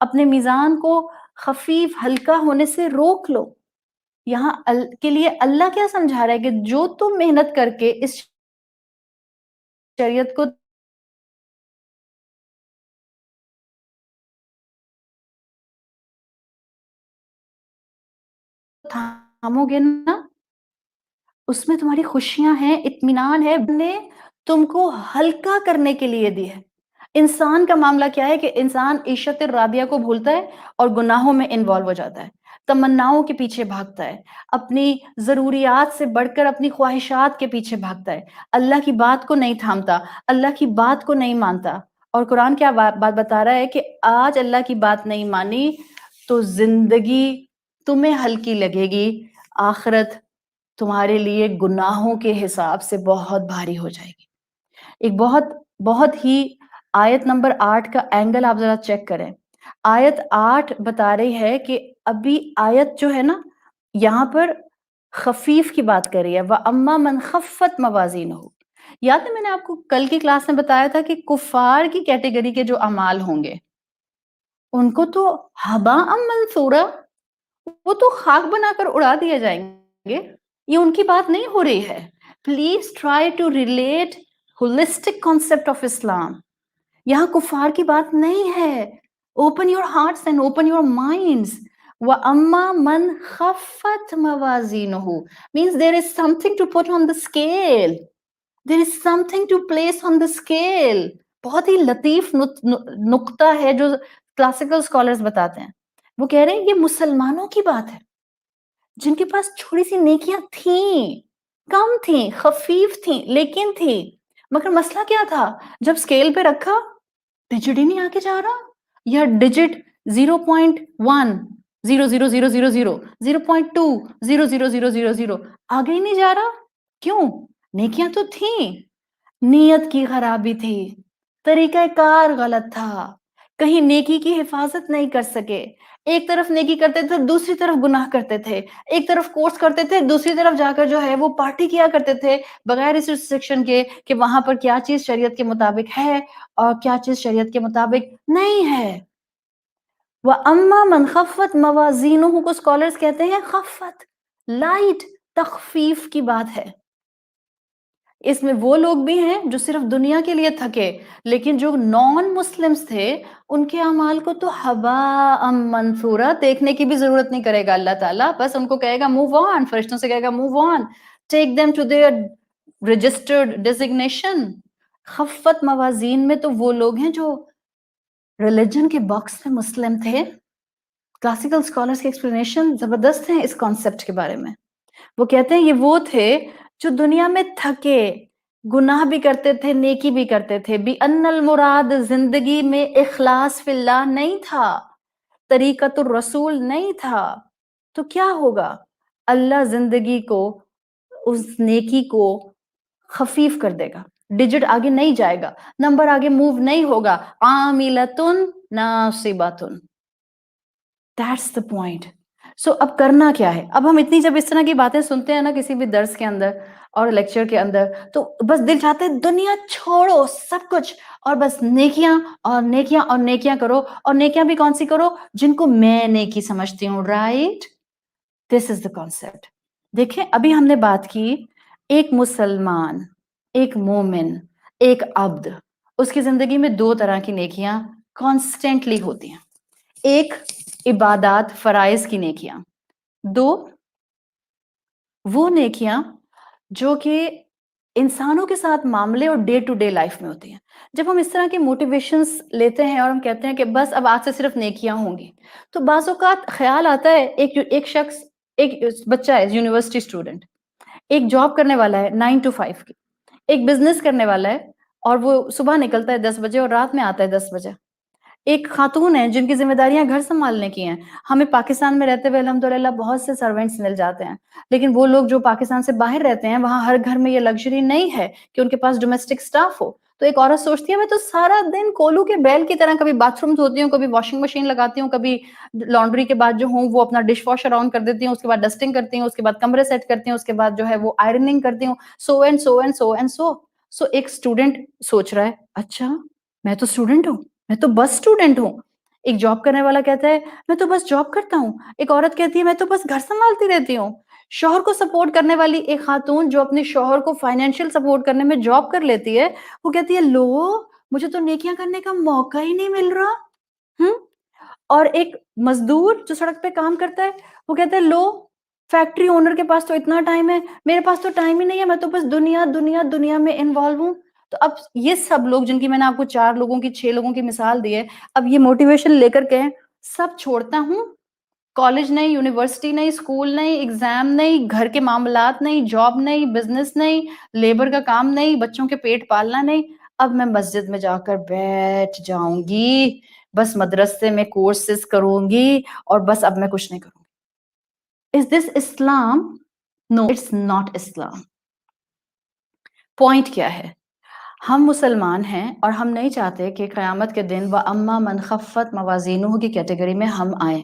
A: اپنے میزان کو خفیف ہلکا ہونے سے روک لو. یہاں کے لیے اللہ کیا سمجھا رہا ہے کہ جو تم محنت کر کے اس شریعت کو تھامو گے نا، اس میں تمہاری خوشیاں ہیں، اطمینان ہے، نے تم کو ہلکا کرنے کے لیے دی ہے. انسان کا معاملہ کیا ہے کہ انسان عیشت راضیہ کو بھولتا ہے اور گناہوں میں انوالو ہو جاتا ہے، تمناؤں کے پیچھے بھاگتا ہے، اپنی ضروریات سے بڑھ کر اپنی خواہشات کے پیچھے بھاگتا ہے، اللہ کی بات کو نہیں تھامتا، اللہ کی بات کو نہیں مانتا. اور قرآن کیا بات بتا رہا ہے کہ آج اللہ کی بات نہیں مانی تو زندگی تمہیں ہلکی لگے گی، آخرت تمہارے لیے گناہوں کے حساب سے بہت بھاری ہو جائے گی. ایک بہت ہی آیت نمبر 8 کا اینگل آپ ذرا چیک کریں. آیت 8 بتا رہی ہے کہ ابھی آیت جو ہے نا یہاں پر خفیف کی بات کر رہی ہے. وَأَمَّا مَنْ خَفَّتْ مَوَازِينُهُ، یاد ہے میں نے آپ کو کل کی کلاس میں بتایا تھا کہ کفار کی کیٹیگری کے جو اعمال ہوں گے ان کو تو ہباء منثورا، وہ تو خاک بنا کر اڑا دیے جائیں گے. یہ ان کی بات نہیں ہو رہی ہے. Please try to relate holistic concept of Islam. یہاں کفار کی بات نہیں ہے. Open your hearts and open your minds. وَأَمَّا مَنْ خَفَّتْ مَوَازِينُهُ means there is something to put on the scale. There is something to place on the scale. بہت ہی لطیف نقطہ ہے جو کلاسیکل اسکالرز بتاتے ہیں. وہ کہہ رہے ہیں یہ مسلمانوں کی بات ہے جن کے پاس تھوڑی سی نیکیاں تھیں، کم تھیں، خفیف تھیں لیکن تھیں، مگر مسئلہ کیا تھا جب اسکیل پہ رکھا ڈیجٹ ہی نہیں آگے جا رہا، یا ڈیجٹ 0.1 0.0000 0.2 0.0000 آگے ہی نہیں جا رہا. کیوں؟ نیکیاں تو تھیں، نیت کی خرابی تھی، طریقہ کار غلط تھا،
B: کہیں نیکی کی حفاظت نہیں کر سکے. ایک طرف نیکی کرتے تھے دوسری طرف گناہ کرتے تھے, ایک طرف کورس کرتے تھے دوسری طرف جا کر جو ہے وہ پارٹی کیا کرتے تھے بغیر اس ریسٹرکشن کے کہ وہاں پر کیا چیز شریعت کے مطابق ہے اور کیا چیز شریعت کے مطابق نہیں ہے. وَأَمَّا مَنْ خَفَّتْ مَوَازِينُهُ کو اسکالرز کہتے ہیں خفت, لائٹ, تخفیف کی بات ہے. اس میں وہ لوگ بھی ہیں جو صرف دنیا کے لیے تھکے, لیکن جو نان مسلمز تھے ان کے اعمال کو تو ہباء منثورا, دیکھنے کی بھی ضرورت نہیں کرے گا اللہ تعالیٰ, بس ان کو کہے گا موو آن, فرشتوں سے کہے گا move on, take them to their registered designation. خفت موازین میں تو وہ لوگ ہیں جو ریلیجن کے باکس میں مسلم تھے. کلاسیکل اسکالرز کی ایکسپلینیشن زبردست ہیں اس کانسیپٹ کے بارے میں. وہ کہتے ہیں یہ وہ تھے جو دنیا میں تھکے, گناہ بھی کرتے تھے نیکی بھی کرتے تھے, بِأَنَّ الْمُرَاد زندگی میں اخلاص فی اللہ نہیں تھا, طریقت الرسول نہیں تھا. تو کیا ہوگا؟ اللہ زندگی کو, اس نیکی کو خفیف کر دے گا, ڈیجٹ آگے نہیں جائے گا, نمبر آگے موو نہیں ہوگا. عاملۃ ناصبۃ, That's the point. So اب کرنا کیا ہے؟ اب ہم اتنی جب اس طرح کی باتیں سنتے ہیں نا کسی بھی درس کے اندر اور لیکچر کے اندر, تو بس دل چاہتے ہیں دنیا چھوڑو سب کچھ اور بس نیکیاں اور نیکیاں اور نیکیاں کرو, اور نیکیاں بھی کون سی کرو جن کو میں نیکی سمجھتی ہوں, right? This is the concept. دیکھیں ابھی ہم نے بات کی ایک مسلمان, ایک مومن, ایک عبد, اس کی زندگی میں دو طرح کی نیکیاں کانسٹینٹلی ہوتی ہیں. ایک عبادات فرائض کی نیکیاں, دو وہ نیکیاں جو کہ انسانوں کے ساتھ معاملے اور ڈے ٹو ڈے لائف میں ہوتی ہیں. جب ہم اس طرح کے موٹیویشنز لیتے ہیں اور ہم کہتے ہیں کہ بس اب آج سے صرف نیکیاں ہوں گی, تو بعض اوقات خیال آتا ہے ایک شخص, ایک بچہ ہے یونیورسٹی اسٹوڈنٹ, ایک جاب کرنے والا ہے 9 to 5 کی, ایک بزنس کرنے والا ہے اور وہ صبح نکلتا ہے 10 بجے اور رات میں آتا ہے 10 بجے. ایک خاتون ہے جن کی ذمہ داریاں گھر سنبھالنے کی ہیں. ہمیں پاکستان میں رہتے ہوئے الحمدللہ بہت سے سرونٹس مل جاتے ہیں, لیکن وہ لوگ جو پاکستان سے باہر رہتے ہیں وہاں ہر گھر میں یہ لگژری نہیں ہے کہ ان کے پاس ڈومیسٹک سٹاف ہو. تو ایک عورت سوچتی ہے میں تو سارا دن کولو کے بیل کی طرح کبھی باتھ روم دھوتی ہوں, کبھی واشنگ مشین لگاتی ہوں, کبھی لانڈری کے بعد جو ہوں وہ اپنا ڈش واشر آن کر دیتی ہوں, اس کے بعد ڈسٹنگ کرتی ہوں, اس کے بعد کمرے سیٹ کرتی ہوں, اس کے بعد جو ہے وہ آئرننگ کرتی ہوں, so and so and so and so. So ایک اسٹوڈنٹ سوچ رہا ہے اچھا میں تو اسٹوڈنٹ ہوں, میں تو بس اسٹوڈنٹ ہوں. ایک جاب کرنے والا کہتا ہے میں تو بس جاب کرتا ہوں. ایک عورت کہتی ہے میں تو بس گھر سنبھالتی رہتی ہوں. شوہر کو سپورٹ کرنے والی ایک خاتون جو اپنے شوہر کو فائنینشیل سپورٹ کرنے میں جاب کر لیتی ہے, وہ کہتی ہے لو مجھے تو نیکیاں کرنے کا موقع ہی نہیں مل رہا. اور ایک مزدور جو سڑک پہ کام کرتا ہے وہ کہتا ہے لو فیکٹری اونر کے پاس تو اتنا ٹائم ہے, میرے پاس تو ٹائم ہی نہیں ہے, میں تو بس دنیا دنیا دنیا میں انوالو ہوں. تو اب یہ سب لوگ جن کی میں نے آپ کو 4 لوگوں کی 6 لوگوں کی مثال دی ہے, اب یہ موٹیویشن لے کر کے سب چھوڑتا ہوں, کالج نہیں, یونیورسٹی نہیں, اسکول نہیں, ایگزام نہیں, گھر کے معاملات نہیں, جاب نہیں, بزنس نہیں, لیبر کا کام نہیں, بچوں کے پیٹ پالنا نہیں, اب میں مسجد میں جا کر بیٹھ جاؤں گی, بس مدرسے میں کورسز کروں گی اور بس اب میں کچھ نہیں کروں گی. Is this Islam? No, it's not Islam. Point کیا ہے؟ ہم مسلمان ہیں اور ہم نہیں چاہتے کہ قیامت کے دن وَأَمَّا مَنْ خَفَّتْ مَوَازِينُهُ کی کیٹیگری میں ہم آئیں.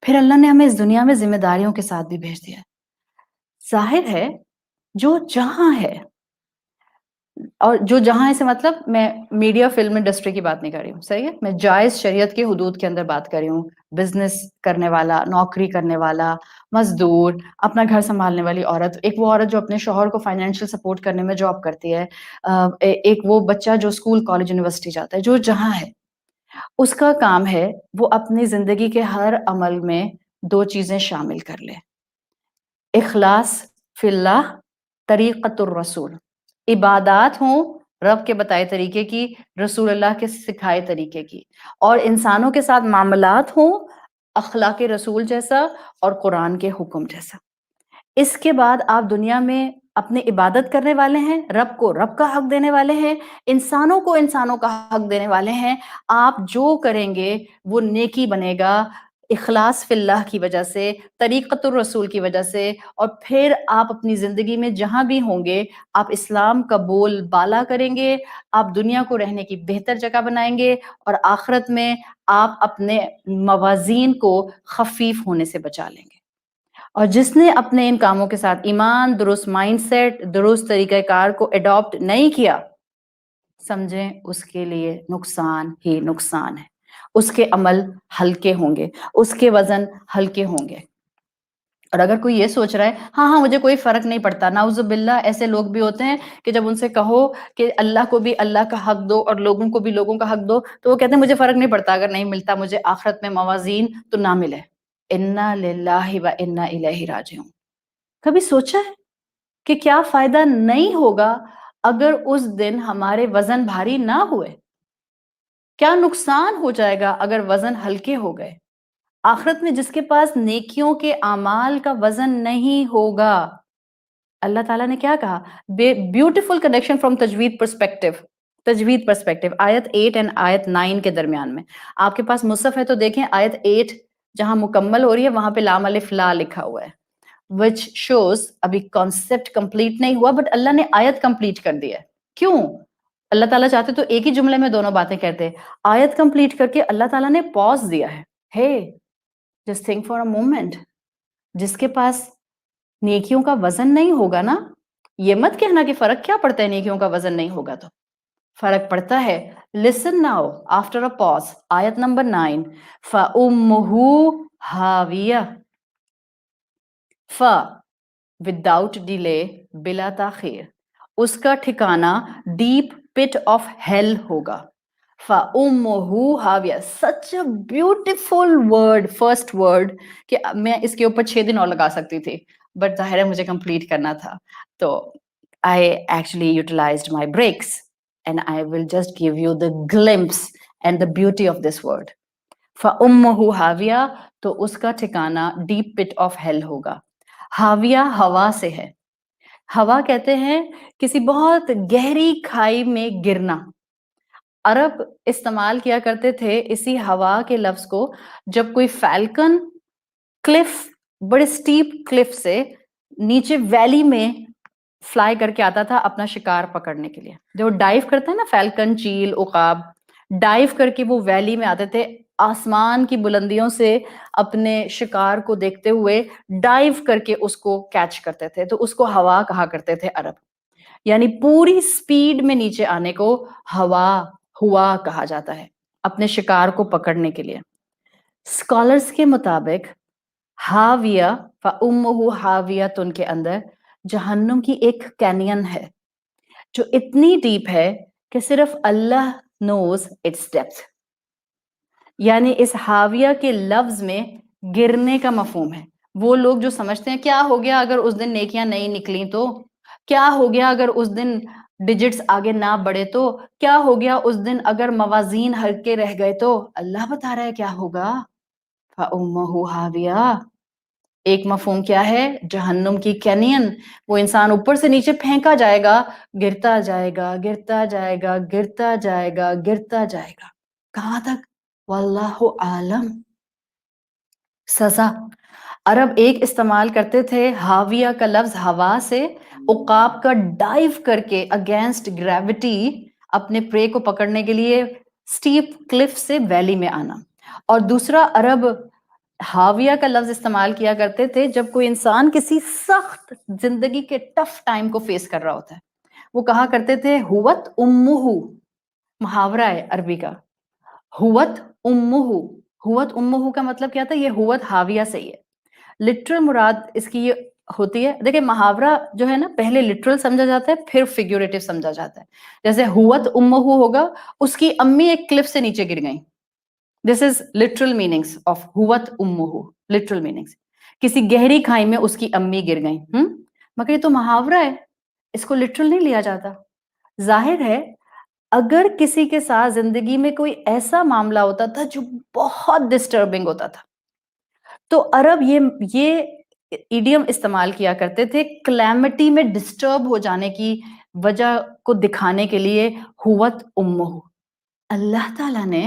B: پھر اللہ نے ہمیں اس دنیا میں ذمہ داریوں کے ساتھ بھی بھیج دیا. ظاہر ہے جو جہاں ہے, اور جو جہاں ہے سے مطلب میں میڈیا فلم انڈسٹری کی بات نہیں کر رہی ہوں, صحیح ہے, میں جائز شریعت کے حدود کے اندر بات کر رہی ہوں. بزنس کرنے والا, نوکری کرنے والا, مزدور, اپنا گھر سنبھالنے والی عورت, ایک وہ عورت جو اپنے شوہر کو فائنینشیل سپورٹ کرنے میں جاب کرتی ہے, ایک وہ بچہ جو اسکول کالج یونیورسٹی جاتا ہے, جو جہاں ہے اس کا کام ہے وہ اپنی زندگی کے ہر عمل میں 2 چیزیں شامل کر لے. اخلاص فی اللہ, طریقت الرسول, عبادات ہوں رب کے بتائے طریقے کی, رسول اللہ کے سکھائے طریقے کی, اور انسانوں کے ساتھ معاملات ہوں اخلاق رسول جیسا اور قرآن کے حکم جیسا. اس کے بعد آپ دنیا میں اپنی عبادت کرنے والے ہیں, رب کو رب کا حق دینے والے ہیں, انسانوں کو انسانوں کا حق دینے والے ہیں. آپ جو کریں گے وہ نیکی بنے گا, اخلاص فی اللہ کی وجہ سے، طریقت الرسول کی وجہ سے، اور پھر آپ اپنی زندگی میں جہاں بھی ہوں گے آپ اسلام کا بول بالا کریں گے، آپ دنیا کو رہنے کی بہتر جگہ بنائیں گے، اور آخرت میں آپ اپنے موازین کو خفیف ہونے سے بچا لیں گے۔ اور جس نے اپنے ان کاموں کے ساتھ ایمان، درست مائنڈ سیٹ، درست طریقہ کار کو اڈاپٹ نہیں کیا، سمجھیں اس کے لیے نقصان ہی نقصان ہے۔ اس کے عمل ہلکے ہوں گے، اس کے وزن ہلکے ہوں گے۔ اور اگر کوئی یہ سوچ رہا ہے ہاں مجھے کوئی فرق نہیں پڑتا، نعوذ باللہ ایسے لوگ بھی ہوتے ہیں کہ جب ان سے کہو کہ اللہ کو بھی اللہ کا حق دو اور لوگوں کو بھی لوگوں کا حق دو تو وہ کہتے ہیں مجھے فرق نہیں پڑتا، اگر نہیں ملتا مجھے آخرت میں موازین تو نہ ملے۔ انا للہ و انا الیہ راجعون۔ کبھی سوچا ہے کہ کیا فائدہ نہیں ہوگا اگر اس دن ہمارے وزن بھاری نہ ہوئے؟ کیا نقصان ہو جائے گا اگر وزن ہلکے ہو گئے؟ آخرت میں جس کے پاس نیکیوں کے اعمال کا وزن نہیں ہوگا، اللہ تعالیٰ نے کیا کہا؟ بیوٹیفل کنیکشن فرام تجوید پرسپیکٹو، آیت 8 اور آیت 9 کے درمیان میں۔ آپ کے پاس مصحف ہے تو دیکھیں آیت 8 جہاں مکمل ہو رہی ہے وہاں پہ لام الف لا لکھا ہوا ہے، which shows ابھی کانسیپٹ کمپلیٹ نہیں ہوا بٹ اللہ نے آیت کمپلیٹ کر دی ہے۔ کیوں؟ اللہ تعالیٰ چاہتے تو ایک ہی جملے میں دونوں باتیں کہتے، آیت کمپلیٹ کر کے اللہ تعالیٰ نے پاز دیا ہے۔ ہے just think for a moment, جس کے پاس نیکیوں کا وزن نہیں ہوگا نا، یہ مت کہنا کہ فرق کیا پڑتا ہے نیکیوں کا وزن نہیں ہوگا تو فرق پڑتا ہے۔ لسن ناؤ آفٹر اے پاز، آیت نمبر 9، فَأُمُّهُ هَاوِيَةٌ، وداؤٹ ڈیلے، بلا تاخیر، اس کا ٹھکانہ ڈیپ پٹ آف ہیل ہوگا۔ فَأُمُّهُ هَاوِيَةٌ، such a beautiful word، first word کہ میں اس کے اوپر 6 دن اور لگا سکتی تھی بٹ ظاہر ہے مجھے کمپلیٹ کرنا تھا، تو I actually utilized my breaks and I will just give you the glimpse and the beauty of this word۔ فَأُمُّهُ هَاوِيَةٌ، تو اس کا ٹھکانہ ڈیپ پٹ آف ہیل ہوگا۔ ہاویہ ہوا سے ہے، ہوا کہتے ہیں کسی بہت گہری کھائی میں گرنا۔ عرب استعمال کیا کرتے تھے اسی ہوا کے لفظ کو جب کوئی فیلکن کلف، بڑے سٹیپ کلف سے نیچے ویلی میں فلائی کر کے آتا تھا اپنا شکار پکڑنے کے لیے، جو ڈائیو کرتے ہیں نا فیلکن، چیل، عقاب، ڈائیو کر کے وہ ویلی میں آتے تھے، آسمان کی بلندیوں سے اپنے شکار کو دیکھتے ہوئے ڈائیو کر کے اس کو کیچ کرتے تھے، تو اس کو ہوا کہا کرتے تھے عرب، یعنی پوری سپیڈ میں نیچے آنے کو ہوا کہا جاتا ہے اپنے شکار کو پکڑنے کے لیے۔ اسکالرس کے مطابق ہاویہ فَأُمُّهُ ہاویۃٌ کے اندر جہنم کی ایک کینین ہے جو اتنی ڈیپ ہے کہ صرف اللہ نوز اٹس ڈیپتھ، یعنی اس ہاویہ کے لفظ میں گرنے کا مفہوم ہے۔ وہ لوگ جو سمجھتے ہیں کیا ہو گیا اگر اس دن نیکیاں نہیں نکلیں تو، کیا ہو گیا اگر اس دن ڈیجٹس آگے نہ بڑھے تو، کیا ہو گیا اس دن اگر موازین ہلکے رہ گئے تو، اللہ بتا رہا ہے کیا ہوگا۔ فَأُمُّهُ ہاویہ، ایک مفہوم کیا ہے؟ جہنم کی کینین، وہ انسان اوپر سے نیچے پھینکا جائے گا، گرتا جائے گا، گرتا جائے گا، گرتا جائے گا، گرتا جائے گا، کہاں تک؟ واللہ عالم۔ سزا، عرب ایک استعمال کرتے تھے ہاویہ کا لفظ ہوا سے عقاب کا ڈائیو کر کے اگینسٹ گریوٹی اپنے پرے کو پکڑنے کے لیے سٹیپ کلف سے ویلی میں آنا، اور دوسرا عرب ہاویہ کا لفظ استعمال کیا کرتے تھے جب کوئی انسان کسی سخت زندگی کے ٹف ٹائم کو فیس کر رہا ہوتا ہے، وہ کہا کرتے تھے ہوت امہ، محاورہ ہے عربی کا، ہوت امہ، ہوت امہ کا مطلب کیا تھا؟ یہ ہوت ہاویہ سے ہی ہے، لٹرل مراد اس کی یہ ہوتی ہے، دیکھیں محاورہ جو ہے نا پہلے لٹرل سمجھا جاتا ہے پھر فیگوریٹو سمجھا جاتا ہے، جیسے ہوت امہ ہوگا اس کی امی ایک کلف سے نیچے گر گئیں، دس از لٹرل میننگس آف ہوت امہ، لٹرل میننگس، کسی گہری کھائی میں اس کی امی گر گئیں، مگر یہ تو محاورہ ہے، اس کو لٹرل نہیں لیا جاتا۔ ظاہر ہے اگر کسی کے ساتھ زندگی میں کوئی ایسا معاملہ ہوتا تھا جو بہت ڈسٹربنگ ہوتا تھا تو عرب یہ ایڈیم استعمال کیا کرتے تھے کلیمٹی میں ڈسٹرب ہو جانے کی وجہ کو دکھانے کے لیے ہوت امہ۔ اللہ تعالیٰ نے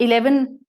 B: 11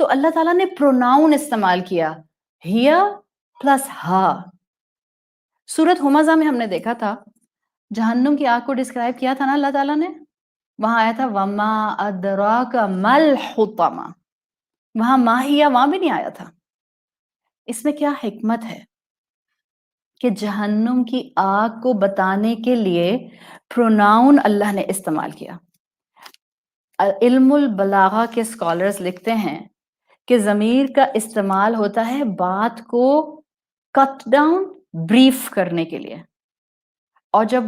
B: تو اللہ تعالیٰ نے پروناؤن استعمال کیا, ہیا پلس ہا. سورت ہمزہ میں ہم نے دیکھا تھا جہنم کی آگ کو ڈسکرائب کیا تھا نا اللہ تعالیٰ نے, وہاں آیا تھا وما ادراک مل حطمہ, وہاں ماہیا وہاں بھی نہیں آیا تھا. اس میں کیا حکمت ہے کہ جہنم کی آگ کو بتانے کے لیے پروناؤن اللہ نے استعمال کیا. علم البلاغہ کے اسکالرز لکھتے ہیں کہ ضمیر کا استعمال ہوتا ہے بات کو کٹ ڈاؤن بریف کرنے کے لیے, اور جب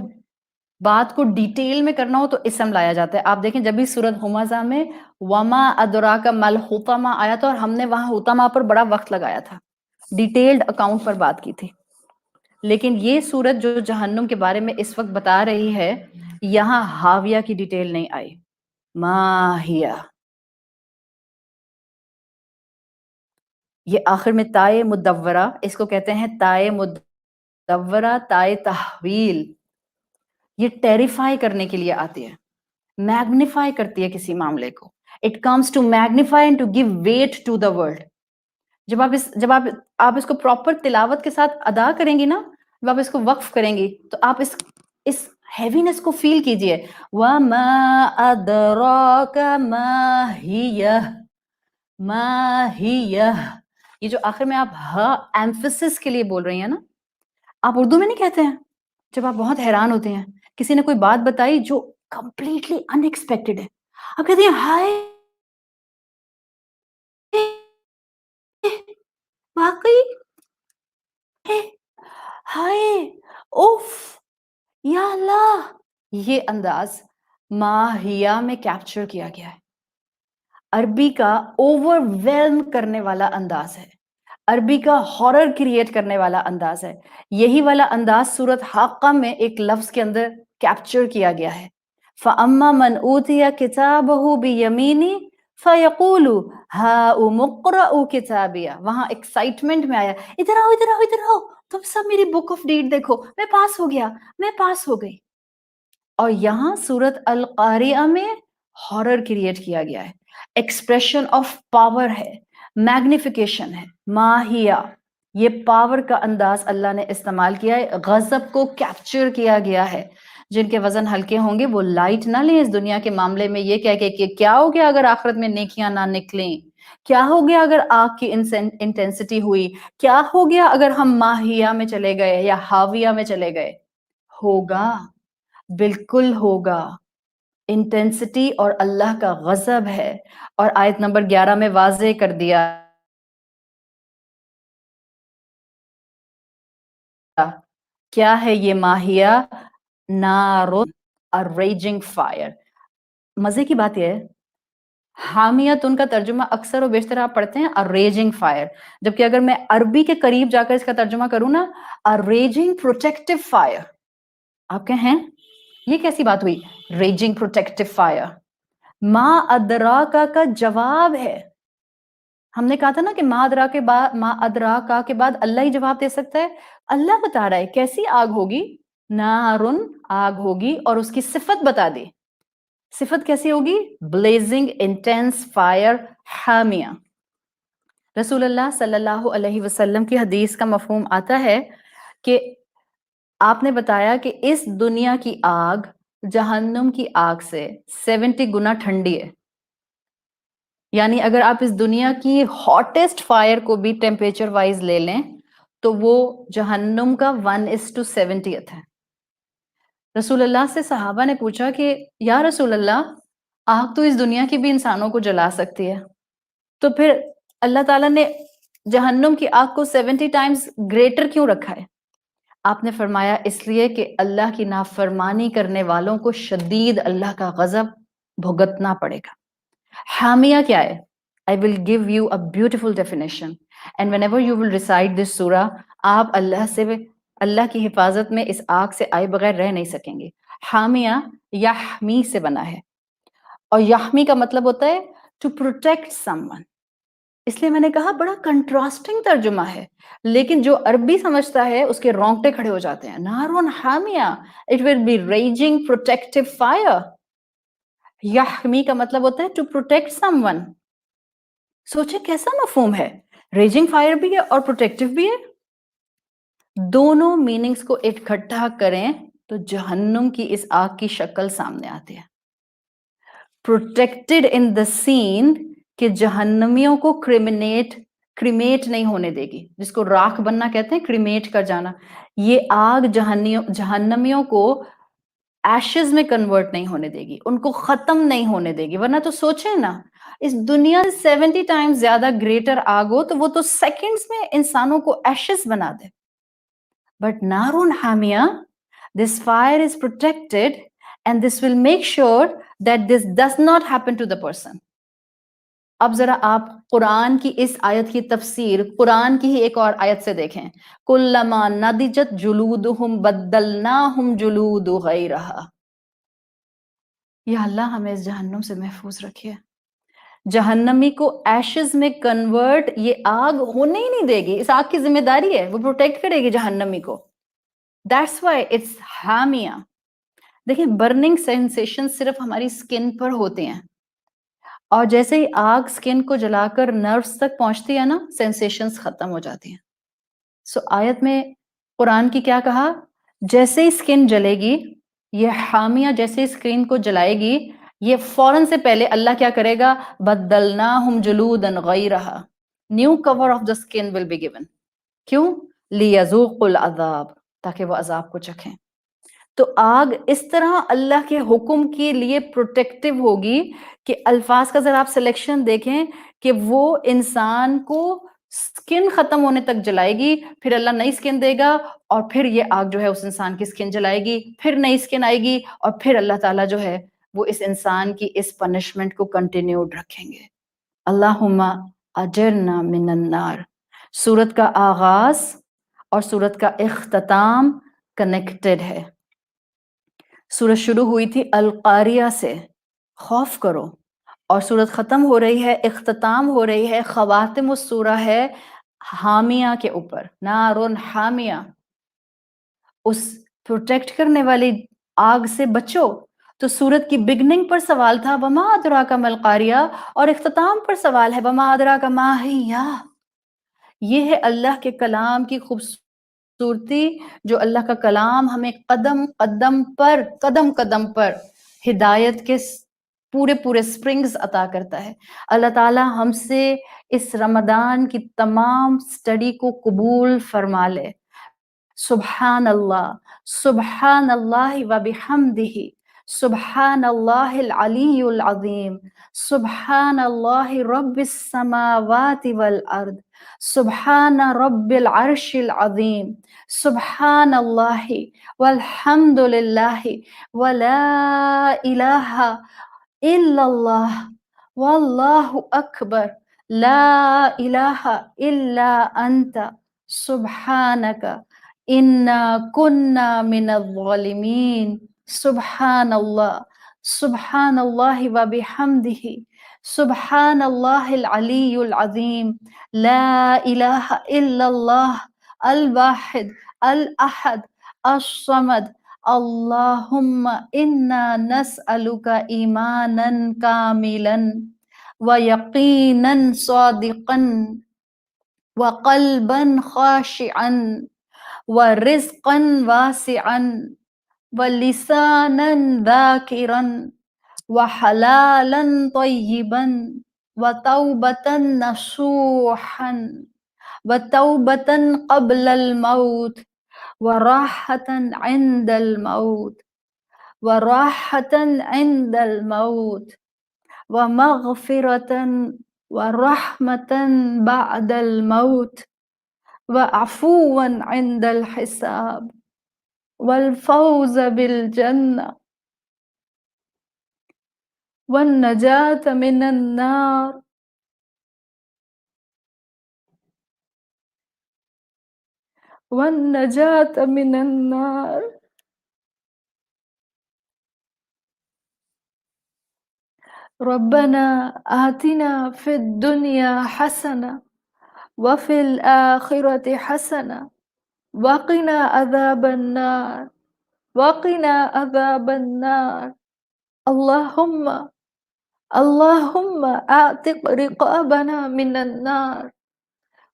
B: بات کو ڈیٹیل میں کرنا ہو تو اسم لایا جاتا ہے. آپ دیکھیں جب بھی سورۃ ہمزہ میں وما ادراک مل حطمہ آیا تھا اور ہم نے وہاں حطمہ پر بڑا وقت لگایا تھا, ڈیٹیلڈ اکاؤنٹ پر بات کی تھی. لیکن یہ سورت جو جہنم کے بارے میں اس وقت بتا رہی ہے, یہاں ہاویہ کی ڈیٹیل نہیں آئی. ماہیہ, یہ آخر میں تائے مدورہ, اس کو کہتے ہیں تائے مدورہ, تائے تحویل. یہ ٹیریفائی کرنے کے لیے آتی ہے, میگنیفائی کرتی ہے کسی معاملے کو. It comes to magnify and to give weight to the world. جب آپ اس کو پراپر تلاوت کے ساتھ ادا کریں گی نا, جب آپ اس کو وقف کریں گی تو آپ اس ہیوینس کو فیل کیجئے. وَمَا أَدْرَاكَ مَا هِيَهْ مَا هِيَهْ, یہ جو آخر میں آپ ہا ایمفسس کے لیے بول رہی ہیں نا, آپ اردو میں نہیں کہتے ہیں جب آپ بہت حیران ہوتے ہیں, کسی نے کوئی بات بتائی جو کمپلیٹلی ان ایکسپیکٹڈ ہے, آپ کہتے ہیں ہائے واقعی, ہائے اوف یا اللہ. یہ انداز ماہیہ میں کیپچر کیا گیا ہے. عربی کا اوور ویلم کرنے والا انداز ہے, عربی کا ہارر کریٹ کرنے والا انداز ہے. یہی والا انداز سورت حاقہ میں ایک لفظ کے اندر کیپچر کیا گیا ہے. فَأَمَّا مَنْ أُوتِيَ كِتَابَهُ بِيَمِينِهِ فَيَقُولُ هَاؤُمُ اقْرَءُوا كِتَابِيَهْ. وہاں ایکسائٹمنٹ میں آیا, ادھر آؤ ادھر آؤ ادھر آؤ, تم سب میری بک آف ڈیٹ دیکھو, میں پاس ہو گیا, میں پاس ہو گئی. اور یہاں سورت القاریہ میں ہارر کریٹ کیا گیا ہے, ایکسپریشن آف پاور ہے, میگنیفیکیشن ہے. ماہیہ, یہ پاور کا انداز اللہ نے استعمال کیا ہے, غضب کو کیپچر کیا گیا ہے. جن کے وزن ہلکے ہوں گے وہ لائٹ نہ لیں اس دنیا کے معاملے میں, یہ کہہ کے کہ کیا ہو گیا اگر آخرت میں نیکیاں نہ نکلیں, کیا ہو گیا اگر آگ کی انٹینسٹی ہوئی, کیا ہو گیا اگر ہم ماہیہ میں چلے گئے یا ہاویہ میں چلے گئے. ہوگا, بالکل ہوگا. انٹینسٹی اور اللہ کا غضب ہے. اور آیت نمبر 11 میں واضح کر دیا کیا ہے یہ ماہیہ, نار ریجنگ فائر. مزے کی بات یہ ہے حامیت ان کا ترجمہ اکثر و بیشتر آپ پڑھتے ہیں ریجنگ فائر, جبکہ اگر میں عربی کے قریب جا کر اس کا ترجمہ کروں نا, ریجنگ پروٹیکٹیو فائر. آپ کہیں یہ کیسی بات ہوئی, ریجنگ پروٹیکٹیو فائر. ما ادراکا کا جواب ہے. ہم نے کہا تھا نا کہ ما ادراکا کے بعد اللہ ہی جواب دے سکتا ہے. اللہ بتا رہا ہے کیسی آگ ہوگی, نارن آگ ہوگی, اور اس کی صفت بتا دی. صفت کیسی ہوگی, بلیزنگ انٹینس فائر حامیہ. رسول اللہ صلی اللہ علیہ وسلم کی حدیث کا مفہوم آتا ہے کہ آپ نے بتایا کہ اس دنیا کی آگ جہنم کی آگ سے 70 گنا ٹھنڈی ہے. یعنی اگر آپ اس دنیا کی ہاٹیسٹ فائر کو بھی ٹیمپریچر وائز لے لیں تو وہ جہنم کا 1:70 ہے. رسول اللہ سے صحابہ نے پوچھا کہ یا رسول اللہ, آگ تو اس دنیا کی بھی انسانوں کو جلا سکتی ہے, تو پھر اللہ تعالیٰ نے جہنم کی آگ کو 70 ٹائمز گریٹر کیوں رکھا ہے؟ آپ نے فرمایا اس لیے کہ اللہ کی نافرمانی کرنے والوں کو شدید اللہ کا غضب بھگتنا پڑے گا. حامیہ کیا ہے؟ I will give you a beautiful definition and whenever you will recite this surah, آپ اللہ کی حفاظت میں اس آگ سے آئے بغیر رہ نہیں سکیں گے. حامیہ یحمی سے بنا ہے, اور یحمی کا مطلب ہوتا ہے to protect someone. اس لیے میں نے کہا بڑا کنٹراسٹنگ ترجمہ ہے, لیکن جو عربی سمجھتا ہے اس کے رونگٹے کھڑے ہو جاتے ہیں. نارون حامیہ, it will be raging protective fire. یحمی کا مطلب ہوتا ہے to protect someone. سوچے کیسا مفہوم ہے، ریجنگ فائر بھی ہے اور پروٹیکٹیو بھی ہے. دونوں میننگز کو اکٹھا کریں تو جہنم کی اس آگ کی شکل سامنے آتی ہے. پروٹیکٹڈ ان دا سین کہ جہنمیوں کو کریمیٹ نہیں ہونے دے گی، جس کو راکھ بننا کہتے ہیں، کریمیٹ کر جانا. یہ آگ جہنمیوں کو ایشز میں کنورٹ نہیں ہونے دے گی، ان کو ختم نہیں ہونے دے گی. ورنہ تو سوچیں نا، اس دنیا سے 70 ٹائمز زیادہ گریٹر آگ ہو تو وہ تو سیکنڈز میں انسانوں کو ایشز بنا دے. بٹ نارون حامیہ، this fire is protected and this will make sure that this does not happen to the person. اب ذرا آپ قرآن کی اس آیت کی تفسیر قرآن کی ہی ایک اور آیت سے دیکھیں. کلما نضجت جلودہم بدلناہم جلود غیرہا. یا اللہ ہمیں اس جہنم سے محفوظ رکھیے. جہنمی کو ایشز میں کنورٹ یہ آگ ہونے ہی نہیں دے گی. اس آگ کی ذمہ داری ہے، وہ پروٹیکٹ کرے گی جہنمی کو. That's why it's حامیہ. دیکھیں برننگ سینسیشن صرف ہماری سکن پر ہوتے ہیں، اور جیسے ہی آگ سکن کو جلا کر نروز تک پہنچتی ہے نا، سینسیشنز ختم ہو جاتی ہیں. سو آیت میں قرآن کی کیا کہا، جیسے ہی سکن جلے گی، یہ حامیہ جیسے ہی سکن کو جلائے گی، یہ فوراً سے پہلے اللہ کیا کرے گا، بدلناہم جلودا غیرہا، نیو کور آف دا سکن ول بی گیون. کیوں؟ لیذوقوا العذاب، تاکہ وہ عذاب کو چکھیں. تو آگ اس طرح اللہ کے حکم کے لیے پروٹیکٹیو ہوگی کہ الفاظ کا ذرا آپ سلیکشن دیکھیں کہ وہ انسان کو سکن ختم ہونے تک جلائے گی، پھر اللہ نئی سکن دے گا، اور پھر یہ آگ جو ہے اس انسان کی سکن جلائے گی، پھر نئی سکن آئے گی، اور پھر اللہ تعالیٰ جو ہے وہ اس انسان کی اس پنشمنٹ کو کنٹینیوڈ رکھیں گے. اللہم اجرنا من النار. سورت کا آغاز اور سورت کا اختتام کنیکٹڈ ہے. سورت شروع ہوئی تھی القاریہ سے، خوف کرو، اور سورت ختم ہو رہی ہے، اختتام ہو رہی ہے، خواتم السورہ ہے حامیہ کے اوپر، نارن حامیہ. اس پروٹیکٹ کرنے والی آگ سے بچو. تو سورت کی بگننگ پر سوال تھا وما ادراک ما القاریہ، اور اختتام پر سوال ہے وما ادراک ما ہیہ. یہ ہے اللہ کے کلام کی خوبصورتی، جو اللہ کا کلام ہمیں قدم قدم پر ہدایت کے پورے سپرنگز عطا کرتا ہے. اللہ تعالیٰ ہم سے اس رمضان کی تمام سٹڈی کو قبول فرما لے. سبحان اللہ و بحمدہ، سبحان اللہ العلی العظیم، سبحان اللہ رب السماوات والارض، سبحان رب العرش العظیم، سبحان اللہ والحمد للہ ولا الہ الا اللہ واللہ اکبر، لا الہ الا انت سبحانک انا کنا من الظالمین. سبحان اللہ و بحمدہ، سبحان اللہ العلی العظیم، لا الہ الا اللہ الواحد الاحد الصمد. اللہم انا نسألک ایمانا کاملا ویقینا صادقا وقلبا خاشعا ورزقا واسعا ولسانا ذاکرا وحلالا طیبا وتوبة نصوحا وتوبة قبل الموت وراحة عند الموت وراحة عند الموت ومغفرة ورحمة بعد الموت وعفوا عند الحساب والفوز بالجنة والنجاة من النار والنجاة من النار. ربنا آتنا في الدنيا حسنة وفي الآخرة حسنة وقنا عذاب النار وقنا عذاب النار. اللهم اللهم أعتق رقابنا من النار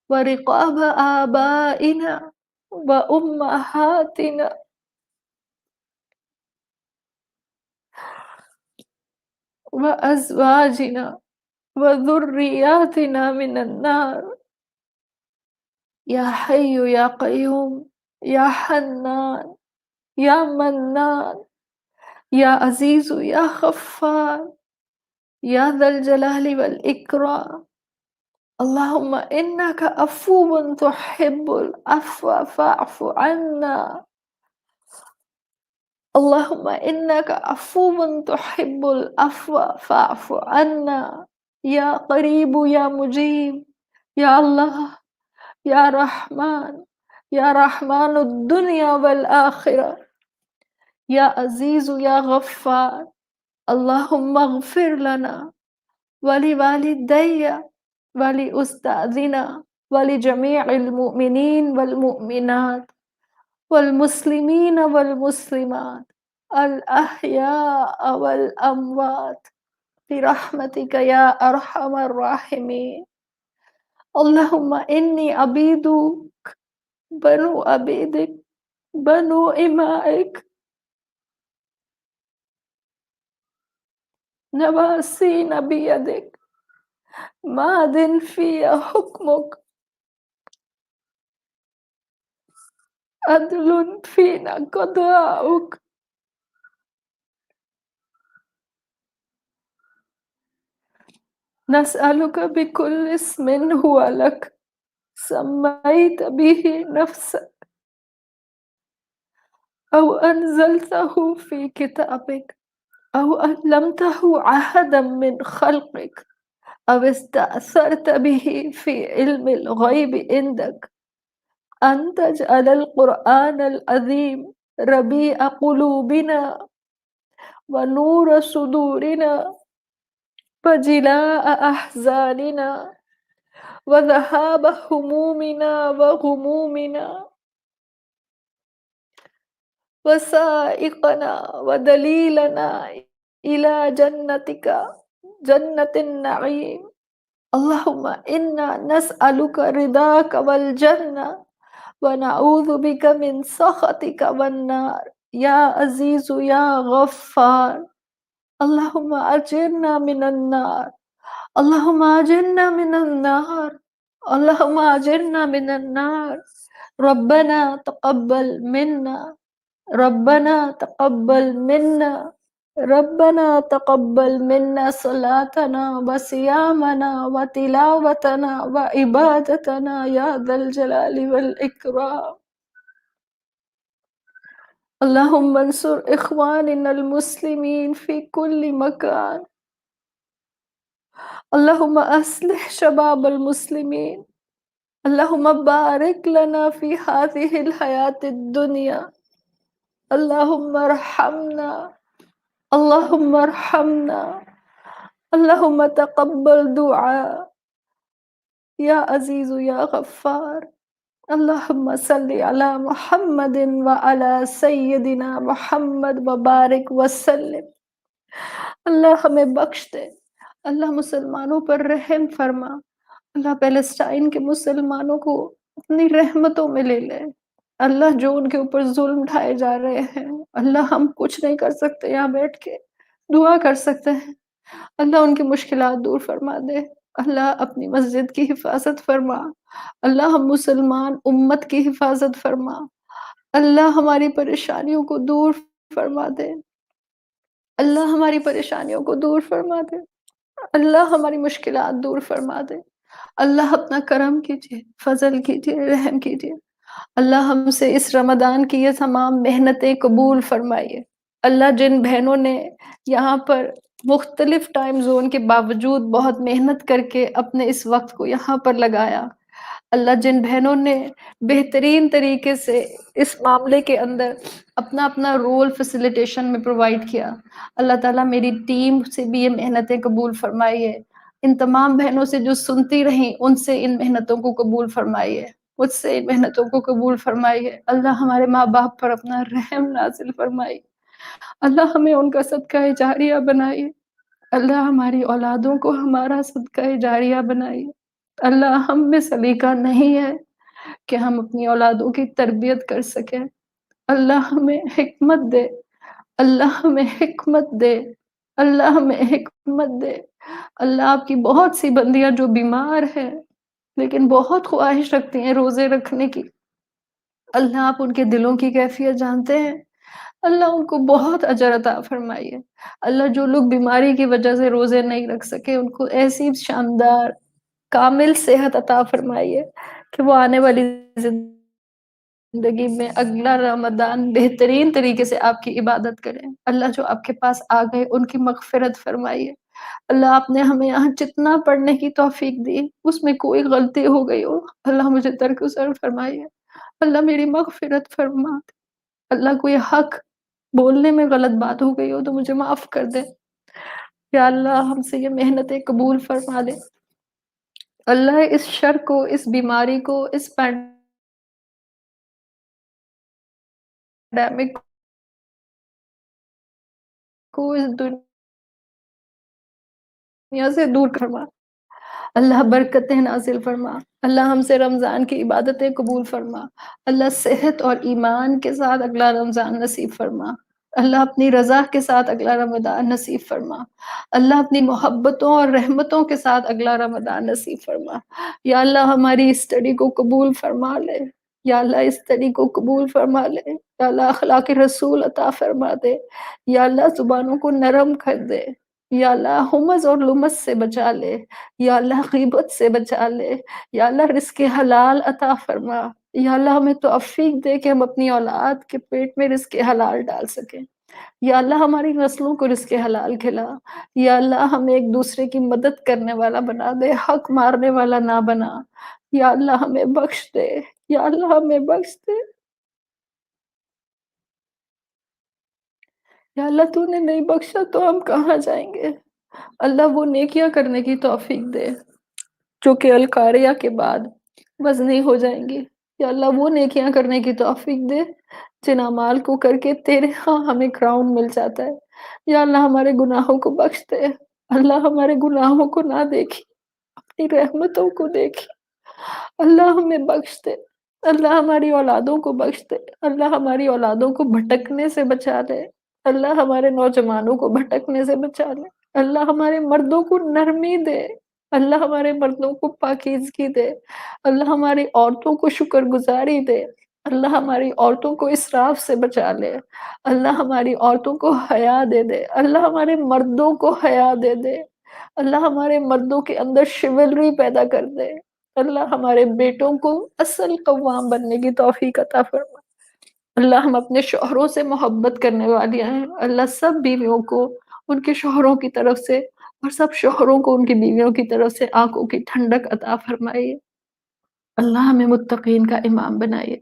B: ورقاب آبائنا وأمهاتنا وأزواجنا وذرياتنا من النار يا حي يا قيوم يا حنان يا منان يا عزيز يا غفار يا ذا الجلال والإكرام اللهم إنك عفو تحب العفو فاعف عنا اللهم إنك عفو تحب العفو فاعف عنا يا قريب يا مجيب يا الله يا رحمن يا رحمن الدنيا والآخرة يا عزيز يا غفار اللهم اغفر لنا ولوالدي ولأستاذنا ولجميع المؤمنين والمؤمنات والمسلمين والمسلمات الأحياء والأموات برحمتك يا أرحم الراحمين اللهم إني عبيدك بنو عبيدك بنو إمائك نواسينا بيدك ماض في حكمك عدل فينا قضاؤك نسألك بكل اسم هو لك سميت به نفسك أو أنزلته في كتابك أو علمته أحدا من خلقك أو استأثرت به في علم الغيب عندك أن تجعل القرآن العظيم ربيع قلوبنا ونور صدورنا وجلاء أحزاننا وذهاب همومنا وغمومنا وسائقنا ودليلنا إلى جنتك جنة النعيم اللهم إنا نسألك رضاك والجنة ونعوذ بك من سخطك والنار يا عزيز يا غفار اللهم أجرنا من النار اللهم أجرنا من النار اللهم أجرنا من النار ربنا تقبل منا ربنا تقبل منا ربنا تقبل منا صلاتنا وصيامنا وتلاوتنا وعبادتنا يا ذا الجلال والإكرام اللهم انصر إخواننا المسلمين في كل مكان اللهم أصلح شباب المسلمين اللهم بارك لنا في هذه الحياة الدنيا اللهم ارحمنا اللهم ارحمنا اللهم تقبل دعاء يا عزيز يا غفار اللهم صل على محمد وعلى سيدنا محمد وبارك وسلم اللہ ہمیں بخش دے اللہ مسلمانوں پر رحم فرما اللہ پیلسٹائن کے مسلمانوں کو اپنی رحمتوں میں لے لے اللہ جو ان کے اوپر ظلم ڈھائے جا رہے ہیں اللہ ہم کچھ نہیں کر سکتے یہاں بیٹھ کے دعا کر سکتے ہیں اللہ ان کی مشکلات دور فرما دے اللہ اپنی مسجد کی حفاظت فرما اللہ ہم مسلمان امت کی حفاظت فرما اللہ ہماری پریشانیوں کو دور فرما دے اللہ ہماری پریشانیوں کو دور فرما دے اللہ ہماری مشکلات دور فرما دے اللہ اپنا کرم کیجیے فضل کیجیے رحم کیجیے اللہ ہم سے اس رمضان کی یہ تمام محنتیں قبول فرمائیے اللہ جن بہنوں نے یہاں پر مختلف ٹائم زون کے باوجود بہت محنت کر کے اپنے اس وقت کو یہاں پر لگایا اللہ جن بہنوں نے بہترین طریقے سے اس معاملے کے اندر اپنا اپنا رول فیسیلیٹیشن میں پرووائڈ کیا اللہ تعالیٰ میری ٹیم سے بھی یہ محنتیں قبول فرمائیے ان تمام بہنوں سے جو سنتی رہیں ان سے ان محنتوں کو قبول فرمائیے مجھ سے ان محنتوں کو قبول فرمائیے اللہ ہمارے ماں باپ پر اپنا رحم نازل فرمائیے اللہ ہمیں ان کا صدقہ جاریہ بنائیے اللہ ہماری اولادوں کو ہمارا صدقہ جاریہ بنائیے۔ اللہ ہم میں سلیقہ نہیں ہے کہ ہم اپنی اولادوں کی تربیت کر سکیں۔ اللہ ہمیں حکمت دے، اللہ ہمیں حکمت دے، اللہ ہمیں حکمت دے۔ اللہ آپ کی بہت سی بندیاں جو بیمار ہیں لیکن بہت خواہش رکھتی ہیں روزے رکھنے کی، اللہ آپ ان کے دلوں کی کیفیت جانتے ہیں، اللہ ان کو بہت اجر عطا فرمائیے۔ اللہ جو لوگ بیماری کی وجہ سے روزے نہیں رکھ سکے ان کو ایسی شاندار کامل صحت عطا فرمائیے کہ وہ آنے والی زندگی میں اگلا رمضان بہترین طریقے سے آپ کی عبادت کریں۔ اللہ جو آپ کے پاس آ گئے ان کی مغفرت فرمائیے۔ اللہ آپ نے ہمیں یہاں جتنا پڑھنے کی توفیق دی اس میں کوئی غلطی ہو گئی ہو اللہ مجھے درگزر فرمائیے، اللہ میری مغفرت فرما دے۔ اللہ کوئی حق بولنے میں غلط بات ہو گئی ہو تو مجھے معاف کر دے۔ یا اللہ ہم سے یہ محنتیں قبول فرما دے۔ اللہ اس شر کو، اس بیماری کو، اس پینڈیمک کو اس دنیا سے دور فرما۔ اللہ برکتیں نازل فرما۔ اللہ ہم سے رمضان کی عبادتیں قبول فرما۔ اللہ صحت اور ایمان کے ساتھ اگلا رمضان نصیب فرما۔ اللہ اپنی رضا کے ساتھ اگلا رمضان نصیب فرما۔ اللہ اپنی محبتوں اور رحمتوں کے ساتھ اگلا رمضان نصیب فرما۔ یا اللہ ہماری اسٹڈی کو قبول فرما لے۔ یا اللہ اس اسٹڈی کو قبول فرما لے۔ یا اللہ اخلاق رسول عطا فرما دے۔ یا اللہ زبانوں کو نرم کر دے۔ یا اللہ ہمز اور لمز سے بچا لے۔ یا اللہ غیبت سے بچا لے۔ یا اللہ رزق حلال عطا فرما۔ یا اللہ ہمیں توفیق دے کہ ہم اپنی اولاد کے پیٹ میں رزق حلال ڈال سکیں۔ یا اللہ ہماری نسلوں کو رزق حلال کھلا۔ یا اللہ ہمیں ایک دوسرے کی مدد کرنے والا بنا دے، حق مارنے والا نہ بنا۔ یا اللہ ہمیں بخش دے۔ یا اللہ ہمیں بخش دے۔ یا اللہ تو نے نہیں بخشا تو ہم کہاں جائیں گے؟ اللہ وہ نیکیاں کرنے کی توفیق دے جو کہ القاریہ کے بعد وزنی ہو جائیں گی۔ یا اللہ وہ نیکیاں کرنے کی توفیق دے جن اعمال کو کر کے تیرے ہاں ہمیں کراؤن مل جاتا ہے۔ یا اللہ ہمارے گناہوں کو بخش دے۔ اللہ ہمارے گناہوں کو نہ دیکھی، اپنی رحمتوں کو دیکھی۔ اللہ ہمیں بخش دے۔ اللہ ہماری اولادوں کو بخش دے۔ اللہ ہماری اولادوں کو بھٹکنے سے بچا لے۔ اللہ ہمارے نوجوانوں کو بھٹکنے سے بچا لے۔ اللہ ہمارے مردوں کو نرمی دے۔ اللہ ہمارے مردوں کو پاکیزگی دے۔ اللہ ہماری عورتوں کو شکر گزاری دے۔ اللہ ہماری عورتوں کو اسراف سے بچا لے۔ اللہ ہماری عورتوں کو حیا دے دے۔ اللہ ہمارے مردوں کو حیا دے دے۔ اللہ ہمارے مردوں کے اندر شیولری پیدا کر دے۔ اللہ ہمارے بیٹوں کو اصل قوام بننے کی توفیق عطا فرما۔ اللہ ہم اپنے شوہروں سے محبت کرنے والی ہیں۔ اللہ سب بیویوں کو ان کے شوہروں کی طرف سے اور سب شوہروں کو ان کی بیویوں کی طرف سے آنکھوں کی ٹھنڈک عطا فرمائیے۔ اللہ ہمیں متقین کا امام بنائیے۔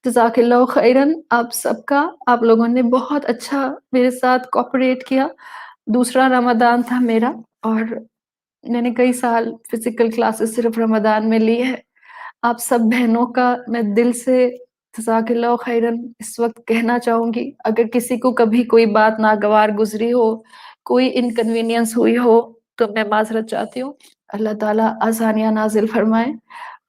B: جزاک اللہ خیرن آپ سب کا۔ آپ لوگوں نے بہت اچھا میرے ساتھ کوپریٹ کیا۔ دوسرا رمضان تھا میرا اور میں نے کئی سال فزیکل کلاسز صرف رمضان میں لی ہے۔ آپ سب بہنوں کا میں دل سے جزاک اللہ خیرن اس وقت کہنا چاہوں گی۔ اگر کسی کو کبھی کوئی بات ناگوار گزری ہو، کوئی انکنوینئنس ہوئی ہو تو میں معذرت چاہتی ہوں۔ اللہ تعالیٰ آسانیاں نازل فرمائے۔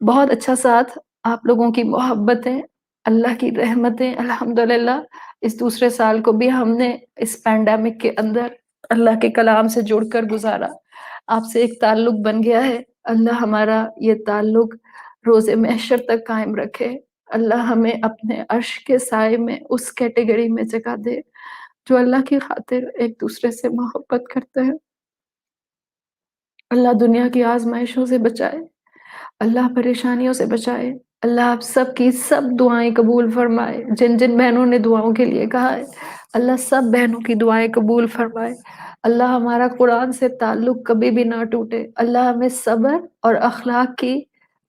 B: بہت اچھا ساتھ، آپ لوگوں کی محبتیں، اللہ کی رحمتیں، الحمدللہ اس دوسرے سال کو بھی ہم نے اس پینڈیمک کے اندر اللہ کے کلام سے جڑ کر گزارا۔ آپ سے ایک تعلق بن گیا ہے۔ اللہ ہمارا یہ تعلق روز محشر تک قائم رکھے۔ اللہ ہمیں اپنے عرش کے سائے میں اس کیٹیگری میں جگہ دے جو اللہ کی خاطر ایک دوسرے سے محبت کرتے ہیں۔ اللہ دنیا کی آزمائشوں سے بچائے، اللہ پریشانیوں سے بچائے۔ اللہ آپ سب کی سب دعائیں قبول فرمائے۔ جن جن بہنوں نے دعاؤں کے لیے کہا ہے اللہ سب بہنوں کی دعائیں قبول فرمائے۔ اللہ ہمارا قرآن سے تعلق کبھی بھی نہ ٹوٹے۔ اللہ ہمیں صبر اور اخلاق کی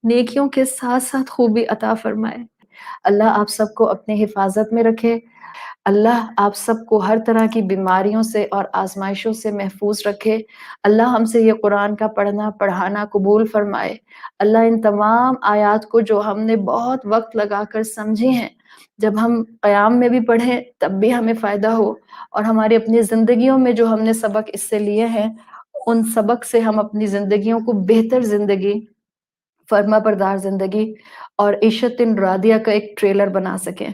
B: نیکیوں کے ساتھ ساتھ خوبی عطا فرمائے۔ اللہ آپ سب کو اپنے حفاظت میں رکھے، اللہ آپ سب کو ہر طرح کی بیماریوں سے اور آزمائشوں سے محفوظ رکھے، اللہ ہم سے یہ قرآن کا پڑھنا پڑھانا قبول فرمائے، اللہ ان تمام آیات کو جو ہم نے بہت وقت لگا کر سمجھی ہیں، جب ہم قیام میں بھی پڑھیں تب بھی ہمیں فائدہ ہو، اور ہماری اپنی زندگیوں میں جو ہم نے سبق اس سے لیے ہیں ان سبق سے ہم اپنی زندگیوں کو بہتر زندگی، فرما بردار زندگی اور عیشت راضیہ کا ایک ٹریلر بنا سکیں۔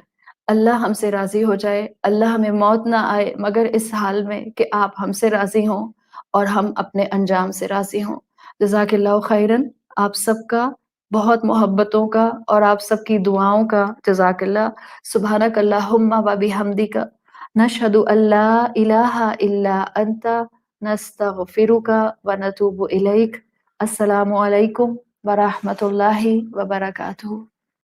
B: اللہ ہم سے راضی ہو جائے، اللہ ہمیں موت نہ آئے مگر اس حال میں کہ آپ ہم سے راضی ہوں اور ہم اپنے انجام سے راضی ہوں۔ جزاک اللہ خیرن، آپ سب کا بہت محبتوں کا اور آپ سب کی دعاؤں کا جزاک اللہ۔ سبحانک اللہم و بحمدک، نشہد ان لا الہ الا انت، نستغفرک و نتوب الیک۔ السلام علیکم ورحمۃ اللہ وبرکاتہ۔